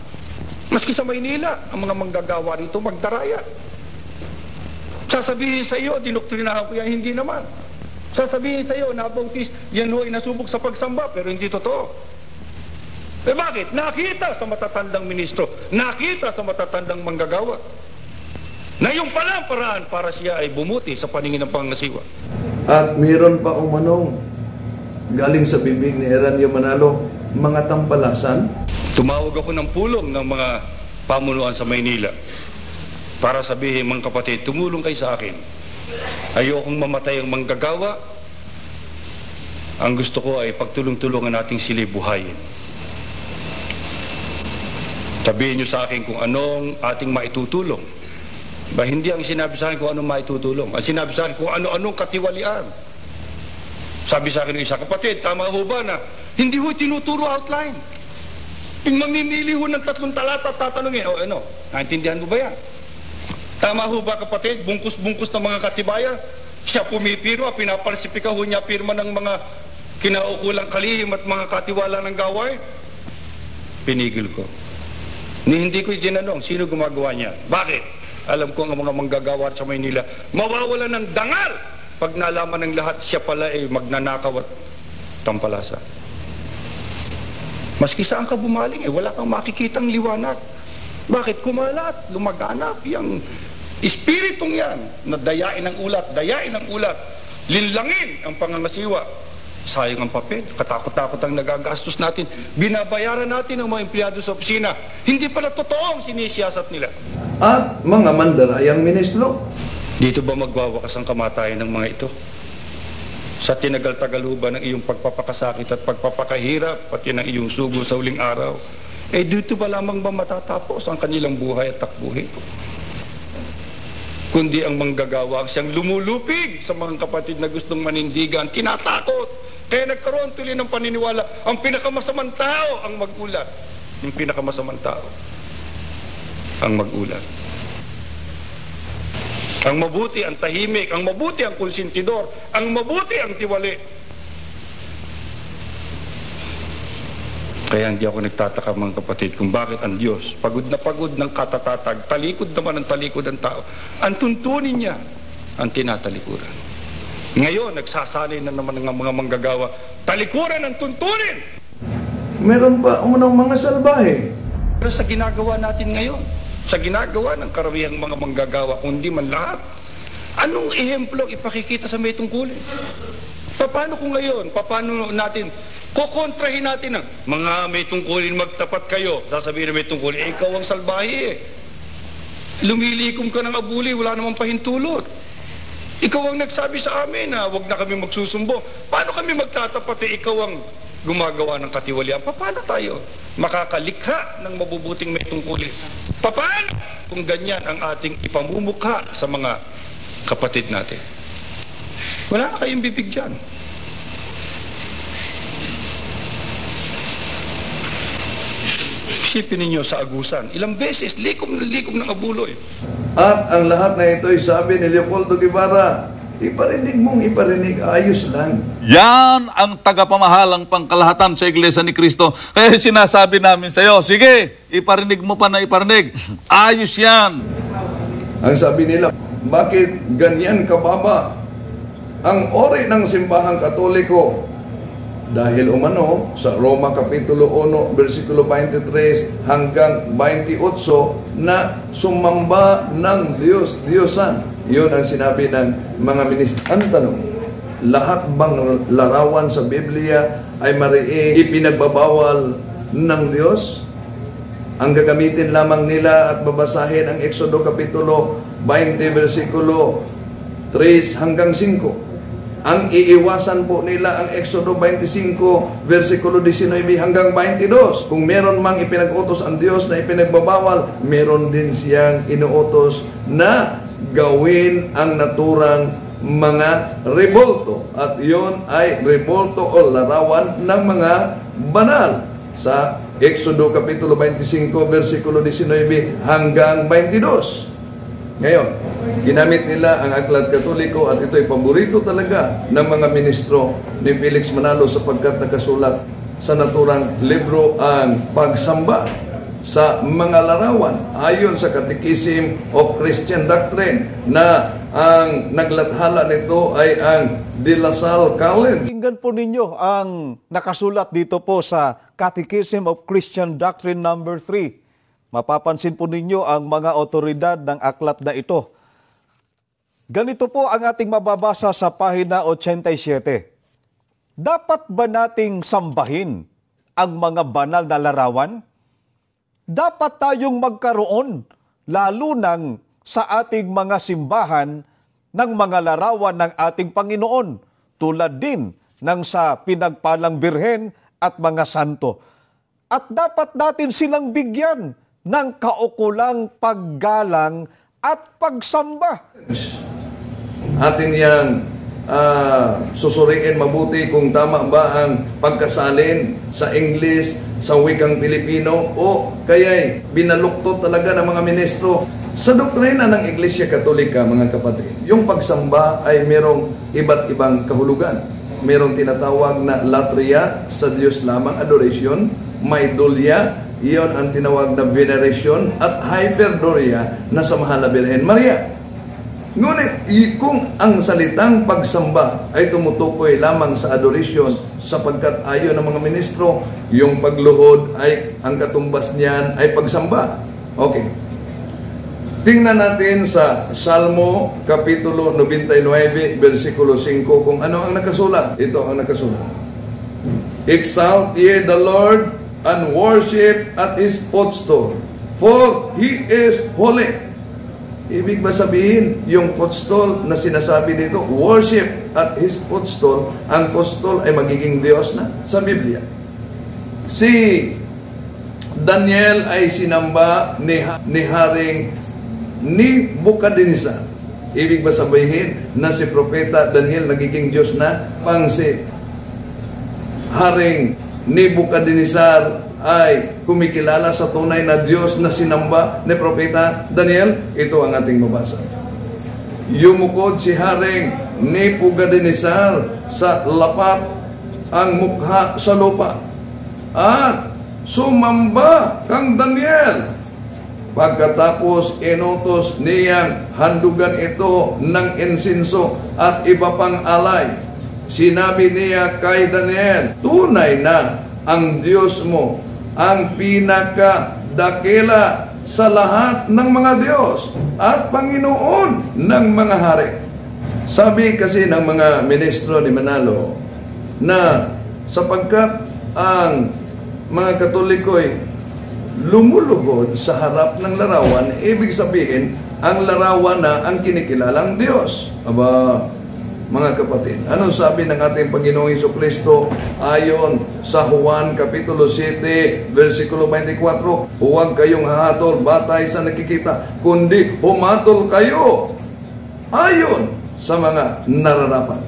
Maski sa Maynila, ang mga manggagawa rito magdaraya. Sasabihin sa iyo, dinoktrinahan ko yan, hindi naman. Sasabihin sa iyo, nabautis, yan ho ay nasubok sa pagsamba, pero hindi totoo. Bakit? Nakita sa matatandang ministro, nakita sa matatandang manggagawa, na yung palang paraan para siya ay bumuti sa paningin ng pangasiwa. At mayroon pa umanong galing sa bibig ni Eranio Manalo, mga tampalasan. Tumawag ako ng pulong ng mga pamunuan sa Maynila para sabihin, mga kapatid, tumulong kayo sa akin. Ayokong mamatay ang manggagawa Ang gusto ko ay pagtulong-tulungan nating sila buhayin. Sabihin niyo sa akin kung anong ating maitutulong. Ba, hindi ang sinabi sa akin kung anong maitutulong. Ang sinabi sa akin kung ano-anong katiwalian. Sabi sa akin ng isa, kapatid, tama ho ba na hindi ho tinuturo outline? Kung mamimili ho ng 3 talata at tatanungin, naintindihan mo ba yan? Tama ho ba, kapatid, bungkus-bungkus ng mga katibayan? Siya pumipirma, pinapalsipika ho niya pirma ng mga kinaukulang kalihim at mga katiwala ng gaway? Pinigil ko. Hindi ko itinanong, sino gumagawa niya? Bakit? Alam ko ang mga manggagawa sa Maynila, mawawala ng dangal pag nalaman ng lahat siya pala ay magnanakaw at tampalasa. Maski saan ka bumaling, wala kang makikitang liwanag. Bakit? Kumalat, lumaganap, yung espiritong yan, na dayain ang ulat, linlangin ang pangangasiwa. Sayang ang papel, katakot-takot ang nagagastos natin, binabayaran natin ang mga empleyado sa opisina. Hindi pala totoo ang sinisiyasat nila. At mga mandarayang ministro. Dito ba magwawakas ang kamatayan ng mga ito? Sa tinagal-tagal ba ng iyong pagpapakasakit at pagpapakahirap, pati ng iyong sugo sa huling araw, dito ba lamang ba matatapos ang kanilang buhay at takbuhin? Kundi ang manggagawa ang siyang lumulupig sa mga kapatid na gustong manindigan, tinatakot. Kaya nagkaroon tuloy ng paniniwala, ang pinakamasamang tao ang mag-ulat. Yung pinakamasamang tao ang mag-ulat. Ang mabuti ang tahimik, ang mabuti ang konsentidor, ang mabuti ang tiwali. Kaya hindi ako nagtataka mga kapatid kung bakit ang Diyos, pagod na pagod ng katatatag, talikod naman ang talikod ng tao, ang tuntunin niya ang tinatalikuran. Ngayon, nagsasanay na naman ng mga manggagawa, talikuran ang tuntunin! Meron pa umunang mga salbahe. Pero sa ginagawa natin ngayon, sa ginagawa ng karawihang mga manggagawa, kundi man lahat, anong ehemplo ipakikita sa may tungkulin? Paano kung ngayon, paano natin, kukontrahin natin ang mga may tungkulin magtapat kayo, sasabihin na may tungkulin, ikaw ang salbahe lumilikom ka ng abuli, wala namang pahintulot. Ikaw ang nagsabi sa amin na wag na kami magsusumbo. Paano kami magtatapat ikaw ang gumagawa ng katiwalian? Paano tayo makakalikha ng mabubuting may tungkulin? Paano kung ganyan ang ating ipamumukha sa mga kapatid natin? Wala na kayong bibig dyan. Isipin ninyo sa agusan, ilang beses, likom ng abuloy. At ang lahat na ito'y sabi ni Leopoldo Guevara, iparinig mong iparinig, ayos lang. Yan ang tagapamahalang pangkalahatan sa Iglesia ni Cristo. Kaya sinasabi namin sa iyo, sige, iparinig mo pa na iparinig. Ayos yan. Ang sabi nila, bakit ganyan kababa ang ori ng simbahang Katoliko? Dahil umano sa Roma Kapitulo 1, versikulo 23 hanggang 28 na sumamba ng Diyos-Diyosan. Yun ang sinabi ng mga ministro. Ang tanong, lahat bang larawan sa Biblia ay mariing ipinagbabawal ng Diyos? Ang gagamitin lamang nila at babasahin ang Exodo Kapitulo 20, versikulo 3 hanggang 5. Ang iiwasan po nila ang Exodo 25, versikulo 19 hanggang 22. Kung meron mang ipinag-utos ang Diyos na ipinagbabawal, meron din siyang inuutos na gawin ang naturang mga rebulto. At yon ay rebulto o larawan ng mga banal. Sa Exodo Kapitulo 25, versikulo 19 hanggang 22. Ngayon, ginamit nila ang Aklat Katoliko at ito'y paborito talaga ng mga ministro ni Felix Manalo sapagkat nakasulat sa naturang libro ang pagsamba sa mga larawan ayon sa Catechism of Christian Doctrine na ang naglathala nito ay ang De La Salle College. Pakinggan po ninyo ang nakasulat dito po sa Catechism of Christian Doctrine number 3. Mapapansin po ninyo ang mga otoridad ng aklat na ito. Ganito po ang ating mababasa sa pahina 87. Dapat ba nating sambahin ang mga banal na larawan? Dapat tayong magkaroon, lalo nang sa ating mga simbahan, ng mga larawan ng ating Panginoon, tulad din ng sa pinagpalang birhen at mga santo. At dapat natin silang bigyan ng kaukulang paggalang at pagsamba. Atin yang susuriin mabuti kung tama ba ang pagkasalin sa English, sa wikang Pilipino, o kaya'y binaluktot talaga ng mga ministro. Sa doktrina ng Iglesia Katolika, mga kapatid, yung pagsamba ay merong iba't ibang kahulugan. Merong tinatawag na latria, sa Diyos lamang, adoration, maidolia, iyon ang tinawag na veneration, at hyperdoria na sa Mahal na Birhen Maria. Ngunit kung ang salitang pagsamba ay tumutukoy lamang sa adoration, sapagkat ayon ng mga ministro, yung pagluhod ay ang katumbas niyan ay pagsamba. Okay. Tingnan natin sa Salmo Kapitulo 99, versikulo 5, kung ano ang nakasulat. Ito ang nakasulat. Exalt ye the Lord and worship at His footstool, for He is holy. Ibig ba sabihin, yung footstool na sinasabi dito, worship at His footstool, ang footstool ay magiging Diyos na sa Biblia. Si Daniel ay sinamba ni Haring Nebukadnezar. Ibig ba sabihin na si Propeta Daniel nagiging Diyos na? Pang si Haring Nebukadnezar ay kumikilala sa tunay na Diyos na sinamba ni Propeta Daniel. Ito ang ating mabasa. Yumukod si Haring Nebukadnezar sa lapat ang mukha sa lupa at sumamba kang Daniel. Pagkatapos inutos niyang handugan ito ng insinso at iba pang alay. Sinabi niya kay Daniel, tunay na ang Diyos mo ang pinakadakila sa lahat ng mga Diyos at Panginoon ng mga hari. Sabi kasi ng mga ministro ni Manalo na sapagkat ang mga Katoliko'y lumuluhod sa harap ng larawan, ibig sabihin, ang larawan na ang kinikilalang Diyos. Aba, mga kapatid, anong sabi ng ating Panginoong Jesucristo ayon sa Juan Kapitulo 7, versikulo 24? Huwag kayong hahatol batay sa nakikita, kundi humatol kayo ayon sa mga nararapat.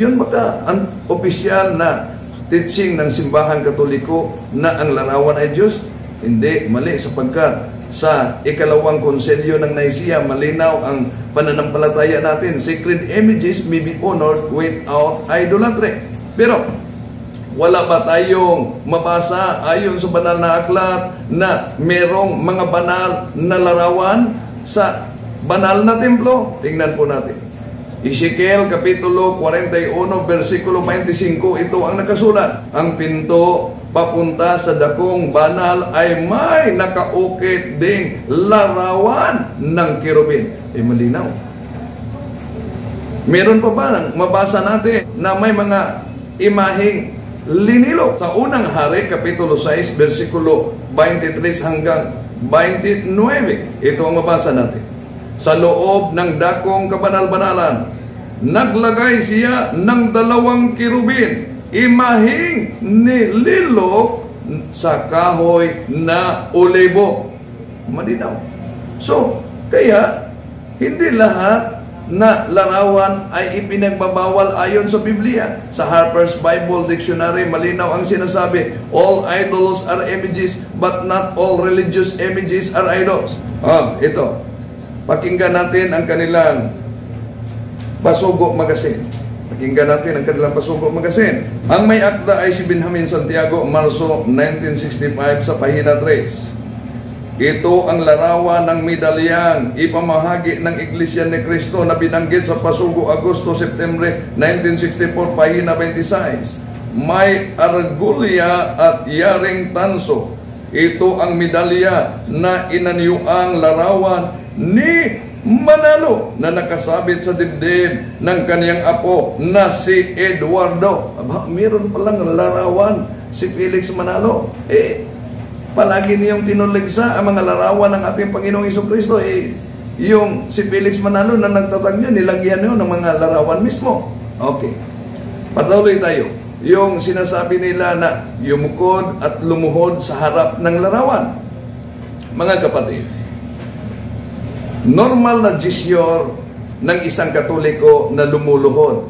Yun baka ang opisyal na teaching ng simbahan Katoliko na ang larawan ay Diyos? Hindi, mali, sapagkat sa ikalawang konselyo ng Nicaea, malinaw ang pananampalataya natin. Sacred images may be honored without idolatry. Pero, wala ba tayong mabasa ayon sa banal na aklat na merong mga banal na larawan sa banal na templo? Tingnan po natin. Ezekiel Kapitulo 41, versikulo 25, ito ang nakasulat. Ang pinto papunta sa dakong banal ay may nakaukit ding larawan ng kirubin. Malinaw. Meron pa ba nang mabasa natin na may mga imaheng linilo? Sa unang hari, Kapitulo 6, versikulo 23 hanggang 29. Ito ang mabasa natin. Sa loob ng dakong kabanal-banalan, naglagay siya ng 2 kirubin, imahing nililo sa kahoy na olibo. Malinaw. So, kaya, hindi lahat na larawan ay ipinagbabawal ayon sa Biblia. Sa Harper's Bible Dictionary, malinaw ang sinasabi, all idols are images, but not all religious images are idols. Ito. Pakinggan natin ang kanilang Pasugo Magazine. Pakinggan natin ang kanilang Pasugo Magazine. Ang may akda ay si Benjamin Santiago, Marso 1965 sa pahina 3. Ito ang larawan ng medalyang ipamahagi ng Iglesia ni Cristo na binanggit sa Pasugo Agosto-Septembre 1964, pahina 26. May argulya at yaring tanso. Ito ang medalya na inanyuang larawan ni Manalo na nakasabit sa dibdib ng kaniyang apo na si Eduardo. Aba, meron palang larawan si Felix Manalo. Palagi niyong tinuligsa ang mga larawan ng ating Panginoong Jesucristo. Yung si Felix Manalo na nagtatag niyo, nilagyan niyo ng mga larawan mismo. Okay. Patuloy tayo. Yung sinasabi nila na yumukod at lumuhod sa harap ng larawan. Mga kapatid, normal na gesture ng isang Katoliko na lumuluhod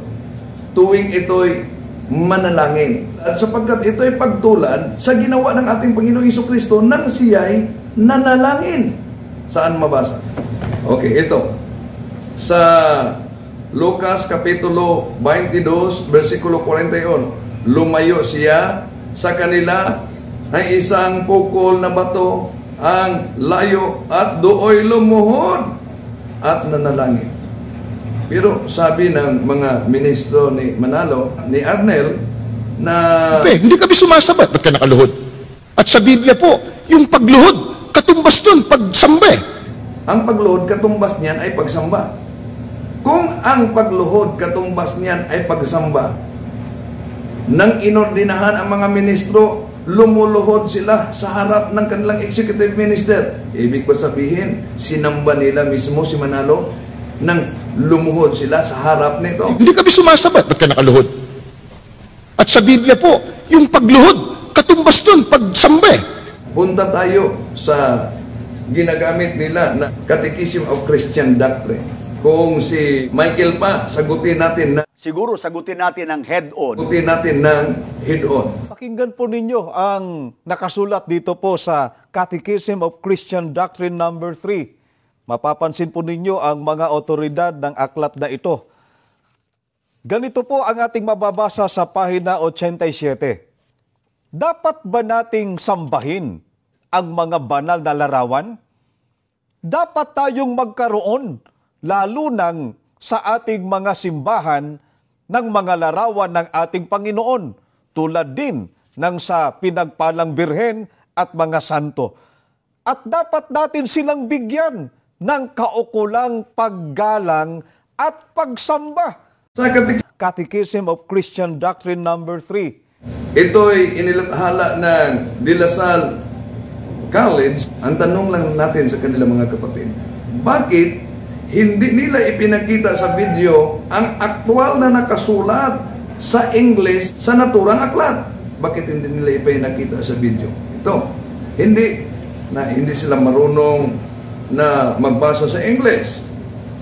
tuwing ito'y manalangin. At sapagkat ito'y pagtulad sa ginawa ng ating Panginoong Jesucristo nang siya'y nanalangin. Saan mabasa? Okay, ito. Sa Lucas Kapitulo 22, versikulo 41, lumayo siya sa kanila ng isang pukol na bato ang layo at dooy lumuhod at nanalangin. Pero sabi ng mga ministro ni Manalo, ni Arnel, na hindi kami sumasabat, ba't ka nakaluhod? At sa Biblia po, yung pagluhod, katumbas dun, pagsamba eh. Ang pagluhod katumbas niyan ay pagsamba. Kung ang pagluhod katumbas niyan ay pagsamba, nang inordinahan ang mga ministro, lumuluhod sila sa harap ng kanilang executive minister. Ibig ba sabihin, sinamba nila mismo si Manalo nang lumuhod sila sa harap nito? Hindi kami sumasabat, ba't ka nakaluhod? At sa Biblia po, yung pagluhod, katumbas dun, pagsamba eh. Punta tayo sa ginagamit nila na Catechism of Christian Doctrine. Kung si Michael pa, sagutin natin Siguro sagutin natin ang head-on. ng head-on. Pakinggan po ninyo ang nakasulat dito po sa Catechism of Christian Doctrine number 3. Mapapansin po ninyo ang mga otoridad ng aklat na ito. Ganito po ang ating mababasa sa pahina 87. Dapat ba nating sambahin ang mga banal na larawan? Dapat tayong magkaroon, lalo nang sa ating mga simbahan, ng mga larawan ng ating Panginoon, tulad din ng sa pinagpalang birhen at mga santo. At dapat natin silang bigyan ng kaukulang paggalang at pagsamba. Sa Catechism of Christian Doctrine number 3. Ito'y inilathala ng De La Salle College. Ang tanong lang natin sa kanilang mga kapatid, bakit hindi nila ipinakita sa video ang aktwal na nakasulat sa English sa naturang aklat? Bakit hindi nila ipinakita sa video? Ito, hindi sila marunong na magbasa sa English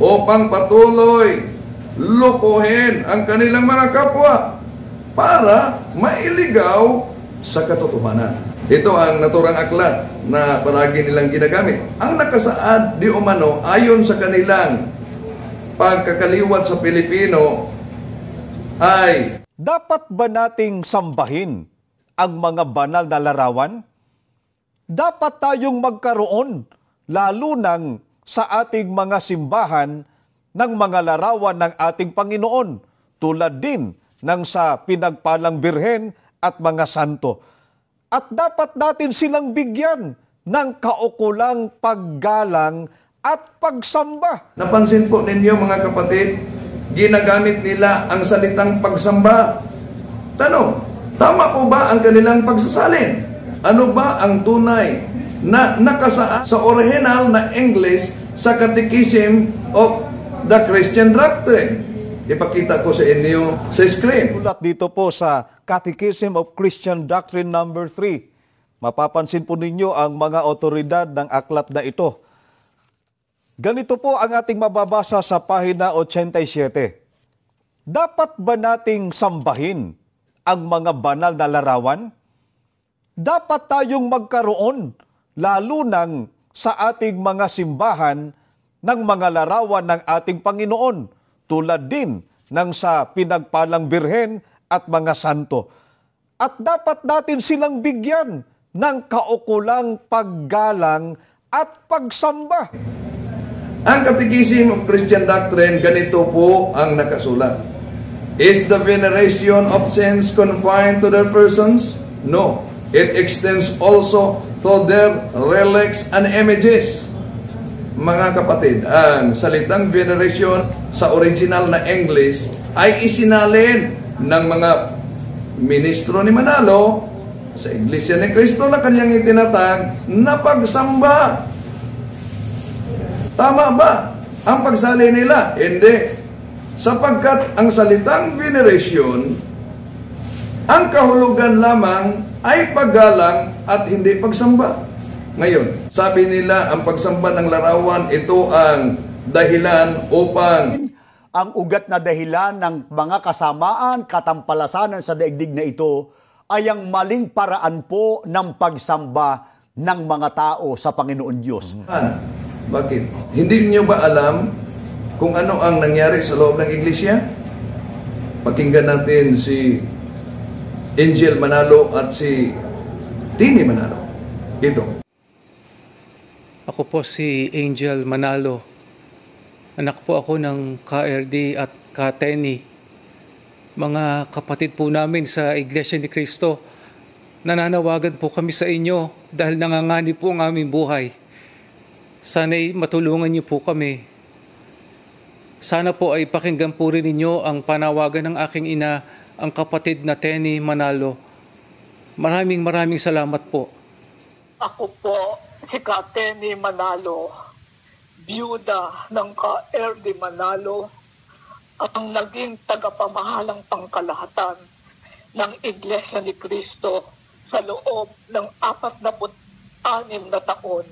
upang patuloy lokohin ang kanilang mga kapwa para mailigaw sa katotohanan. Ito ang naturang aklat na palagi nilang ginagamit. Ang nakasaad di umano ayon sa kanilang pagkakaliwat sa Pilipino ay, dapat ba nating sambahin ang mga banal na larawan? Dapat tayong magkaroon, lalo nang sa ating mga simbahan, ng mga larawan ng ating Panginoon, tulad din ng sa pinagpalang birhen at mga santo. At dapat natin silang bigyan ng kaukulang paggalang at pagsamba. Napansin po ninyo mga kapatid, ginagamit nila ang salitang pagsamba. Tanong, tama po ba ang kanilang pagsasalin? Ano ba ang tunay na nakasaad sa original na English sa Catechism of the Christian Doctrine? Ipakita ko sa inyo sa screen. Ulat dito po sa Catechism of Christian Doctrine number 3. Mapapansin po ninyo ang mga otoridad ng aklat na ito. Ganito po ang ating mababasa sa pahina 87. Dapat ba nating sambahin ang mga banal na larawan? Dapat tayong magkaroon, lalo nang sa ating mga simbahan, ng mga larawan ng ating Panginoon, tulad din ng sa pinagpalang birhen at mga santo. At dapat natin silang bigyan ng kaukulang paggalang at pagsamba. Ang Catechism of Christian Doctrine, ganito po ang nakasulat. Is the veneration of saints confined to their persons? No. It extends also to their relics and images. Mga kapatid, ang salitang veneration sa original na English ay isinalin ng mga ministro ni Manalo sa Iglesia ni Cristo na kanyang itinatag na pagsamba. Tama ba ang pagsali nila? Hindi. Sapagkat ang salitang veneration Ang kahulugan lamang ay paggalang at hindi pagsamba. Ngayon, sabi nila ang pagsamba ng larawan, ito ang dahilan upang ang ugat na dahilan ng mga kasamaan, katampalasanan sa daigdig na ito ay ang maling paraan po ng pagsamba ng mga tao sa Panginoon Diyos. Bakit? Hindi niyo ba alam kung ano ang nangyari sa loob ng iglesia? Pakinggan natin si Angel Manalo at si Tini Manalo. Ito. Ako po si Angel Manalo. Anak po ako ng KRD at Kateni. Mga kapatid po namin sa Iglesia ni Cristo, nananawagan po kami sa inyo dahil nanganganib po ang aming buhay. Sana'y matulungan niyo po kami. Sana po ay pakinggan po rin ninyo ang panawagan ng aking ina, ang kapatid na Tenny Manalo. Maraming salamat po. Ako po si Tenny Manalo, biyuda ng KRD Manalo, ang naging tagapamahalang pangkalahatan ng Iglesia ni Cristo sa loob ng 46 na taon.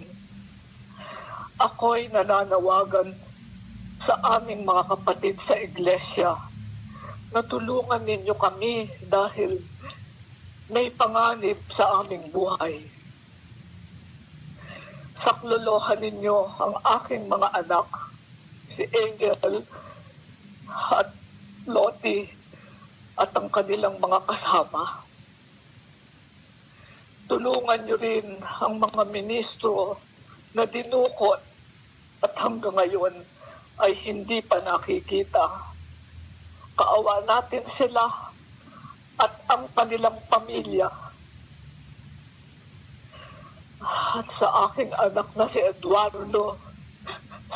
Ako'y nananawagan sa aming mga kapatid sa Iglesia na tulungan ninyo kami dahil may panganib sa aming buhay. Saklolohan ninyo ang aking mga anak, si Angel at Lottie at ang kanilang mga kasama. Tulungan niyo rin ang mga ministro na dinukot at hanggang ngayon ay hindi pa nakikita. Kaawa natin sila at ang kanilang pamilya. At sa aking anak na si Eduardo,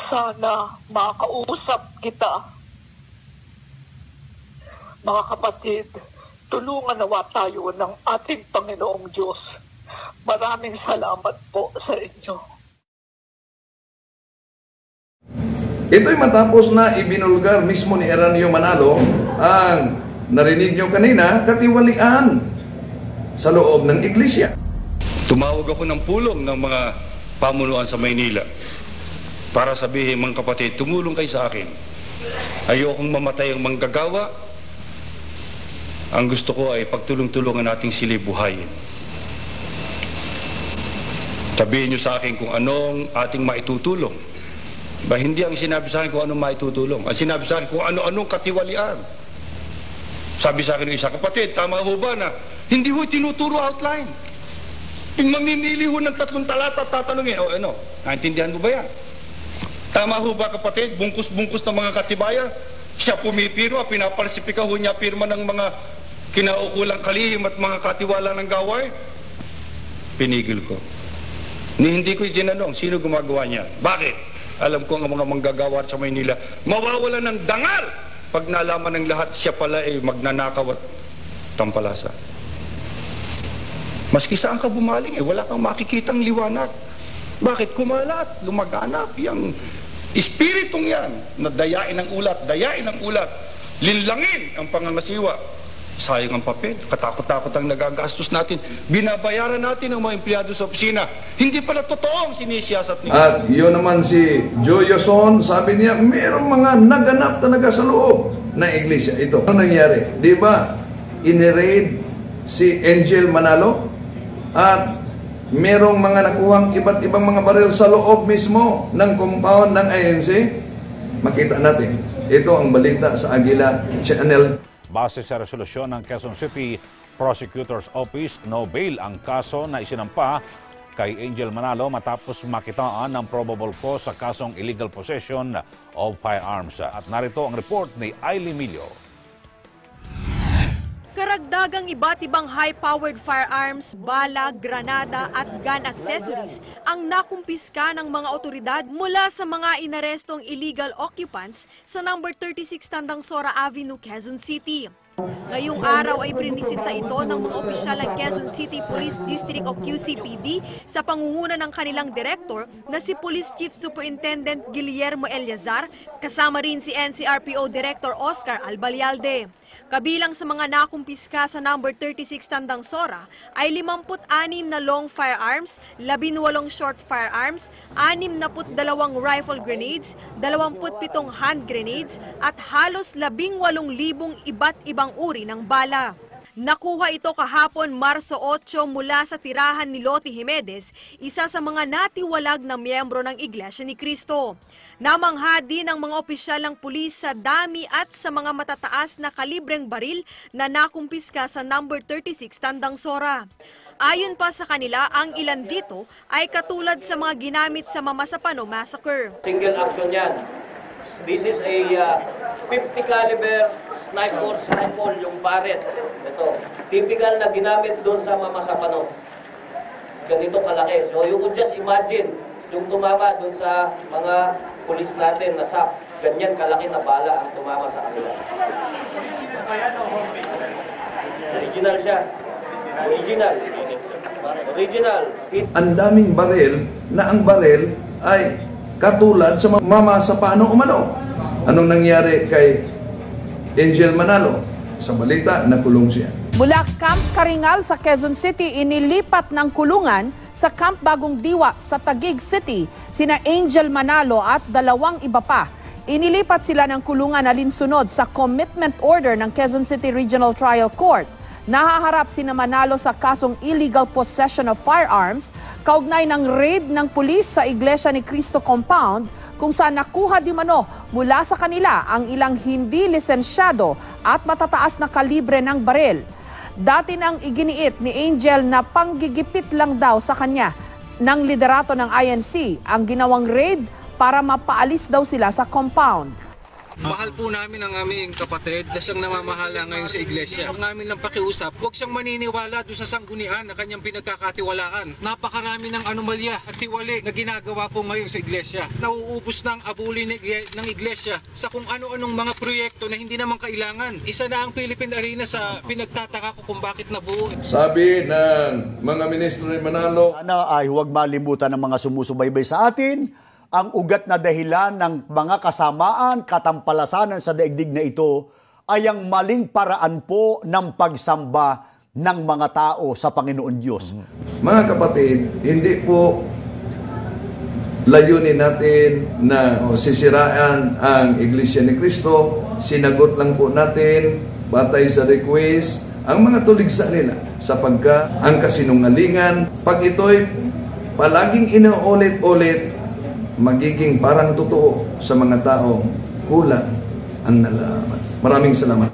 sana makausap kita. Mga kapatid, tulungan nawa tayo ng ating Panginoong Diyos. Maraming salamat po sa inyo. Ito'y matapos na ibinulgar mismo ni Eranio Manalo ang narinig nyo kanina, katiwalian sa loob ng iglesia. Tumawag ako ng pulong ng mga pamunuan sa Maynila para sabihin, mga kapatid, tumulong kayo sa akin. Ayokong mamatay ang manggagawa. Ang gusto ko ay pagtulong-tulungan nating sila buhayin. Sabihin nyo sa akin kung anong ating maitutulong. Ba, hindi ang sinabi sa akin kung anong maitutulong. Ang sinabi sa akin kung ano-anong katiwalian. Sabi sa akin ng isa, kapatid, tama ho ba na hindi ho tinuturo outline? Yung mamimili ho ng 3 talata at tatanungin, naintindihan mo ba yan? Tama ho ba, kapatid, bungkus-bungkus ng mga katibayan? Siya pumipirma, pinapalsipika ho niya pirma ng mga kinaukulang kalihim at mga katiwala ng gaway. Pinigil ko. Hindi ko itinanong, sino gumagawa niya? Bakit? Alam ko ang mga manggagawa sa Maynila, mawawala ng dangal pag nalaman ng lahat siya pala ay magnanakaw at tampalasa. Maski saan ka bumaling, wala kang makikitang liwanag. Bakit? Kumalat, lumaganap, yung espiritong yan, na dayain ang ulat, linlangin ang pangangasiwa. Sayang ang papel, katakot-takot ang nagagastos natin. Binabayaran natin ang mga empleyado sa opisina. Hindi pala totoo ang sinisiyasat nila. At yun naman si Joyoson, sabi niya, mayroong mga naganap talaga sa loob ng iglesia. Ito, ano nangyari? Di ba, iniraid si Angel Manalo at merong mga nakuhang iba't ibang mga baril sa loob mismo ng compound ng INC? Makita natin. Ito ang balita sa Agila Channel. Base sa resolusyon ng Quezon City Prosecutor's Office, no bail ang kaso na isinampa kay Angel Manalo matapos makitaan ng probable cause sa kasong illegal possession of firearms. At narito ang report ni Ailey Milio. Karagdagang iba't ibang high-powered firearms, bala, granada at gun accessories ang nakumpiska ng mga otoridad mula sa mga inarestong illegal occupants sa number 36 Tandang Sora Avenue, Quezon City. Ngayong araw ay prinisita ito ng mga opisyal ng Quezon City Police District o QCPD sa pangunguna ng kanilang direktor na si Police Chief Superintendent Guillermo Eliazar, kasama rin si NCRPO Director Oscar Albalialde. Kabilang sa mga nakumpiska sa number 36 Tandang Sora ay 56 na long firearms, 18 short firearms, 62 rifle grenades, 27 hand grenades at halos 18,000 iba't ibang uri ng bala. Nakuha ito kahapon Marso 8 mula sa tirahan ni Loti Jimenez, isa sa mga natiwalag na miyembro ng Iglesia ni Cristo. Namangha din ang mga opisyal ng pulis sa dami at sa mga matataas na kalibreng baril na nakumpiska sa number 36 Tandang Sora. Ayon pa sa kanila, ang ilan dito ay katulad sa mga ginamit sa Mamasapano Massacre. Single action yan. This is a 50 caliber sniper rifle, yung Barrett. Ito, typical na ginamit doon sa Mamasapano. Ganito kalaki. So you could just imagine, yung tumama doon sa mga pulis natin na SAF, ganyan kalaki na bala ang tumama sa kanila. Original siya. Original. Ang daming baril na ang baril ay katulad sa Mamasapano umano. Anong nangyari kay Angel Manalo? Sa balita, nakulong siya. Mula Camp Karingal sa Quezon City, inilipat ng kulungan sa Camp Bagong Diwa sa Taguig City sina Angel Manalo at 2 iba pa. Inilipat sila ng kulungan alinsunod sa commitment order ng Quezon City Regional Trial Court. Nahaharap sina Manalo sa kasong illegal possession of firearms kaugnay ng raid ng pulis sa Iglesia ni Cristo compound kung saan nakuha di mano mula sa kanila ang ilang hindi lisensyado at matataas na kalibre ng baril. Dati nang iginiit ni Angel na panggigipit lang daw sa kanya ng liderato ng INC ang ginawang raid para mapaalis daw sila sa compound. Mahal po namin ang aming kapatid na siyang namamahala ngayon sa iglesia. Ang amin lang pakiusap, huwag siyang maniniwala doon sa sanggunian na kanyang pinagkakatiwalaan. Napakarami ng anomalya at tiwali na ginagawa po ngayon sa iglesia. Nauubos ng abuli ng iglesia sa kung ano-anong mga proyekto na hindi naman kailangan. Isa na ang Philippine Arena sa pinagtataka ko kung bakit nabuo. Sabi ng mga ministro ni Manalo, sana ay huwag malimutan ng mga sumusubaybay sa atin ang ugat na dahilan ng mga kasamaan, katampalasanan sa daigdig na ito ay ang maling paraan po ng pagsamba ng mga tao sa Panginoon Diyos. Mga kapatid, hindi po layunin natin na sisiraan ang Iglesia ni Cristo. Sinagot lang po natin, batay sa request, ang mga tuligsa nila sapagkat ang kasinungalingan, pag ito'y palaging inuulit-ulit, magiging parang totoo sa mga taong kulang ang nalaman. Maraming salamat.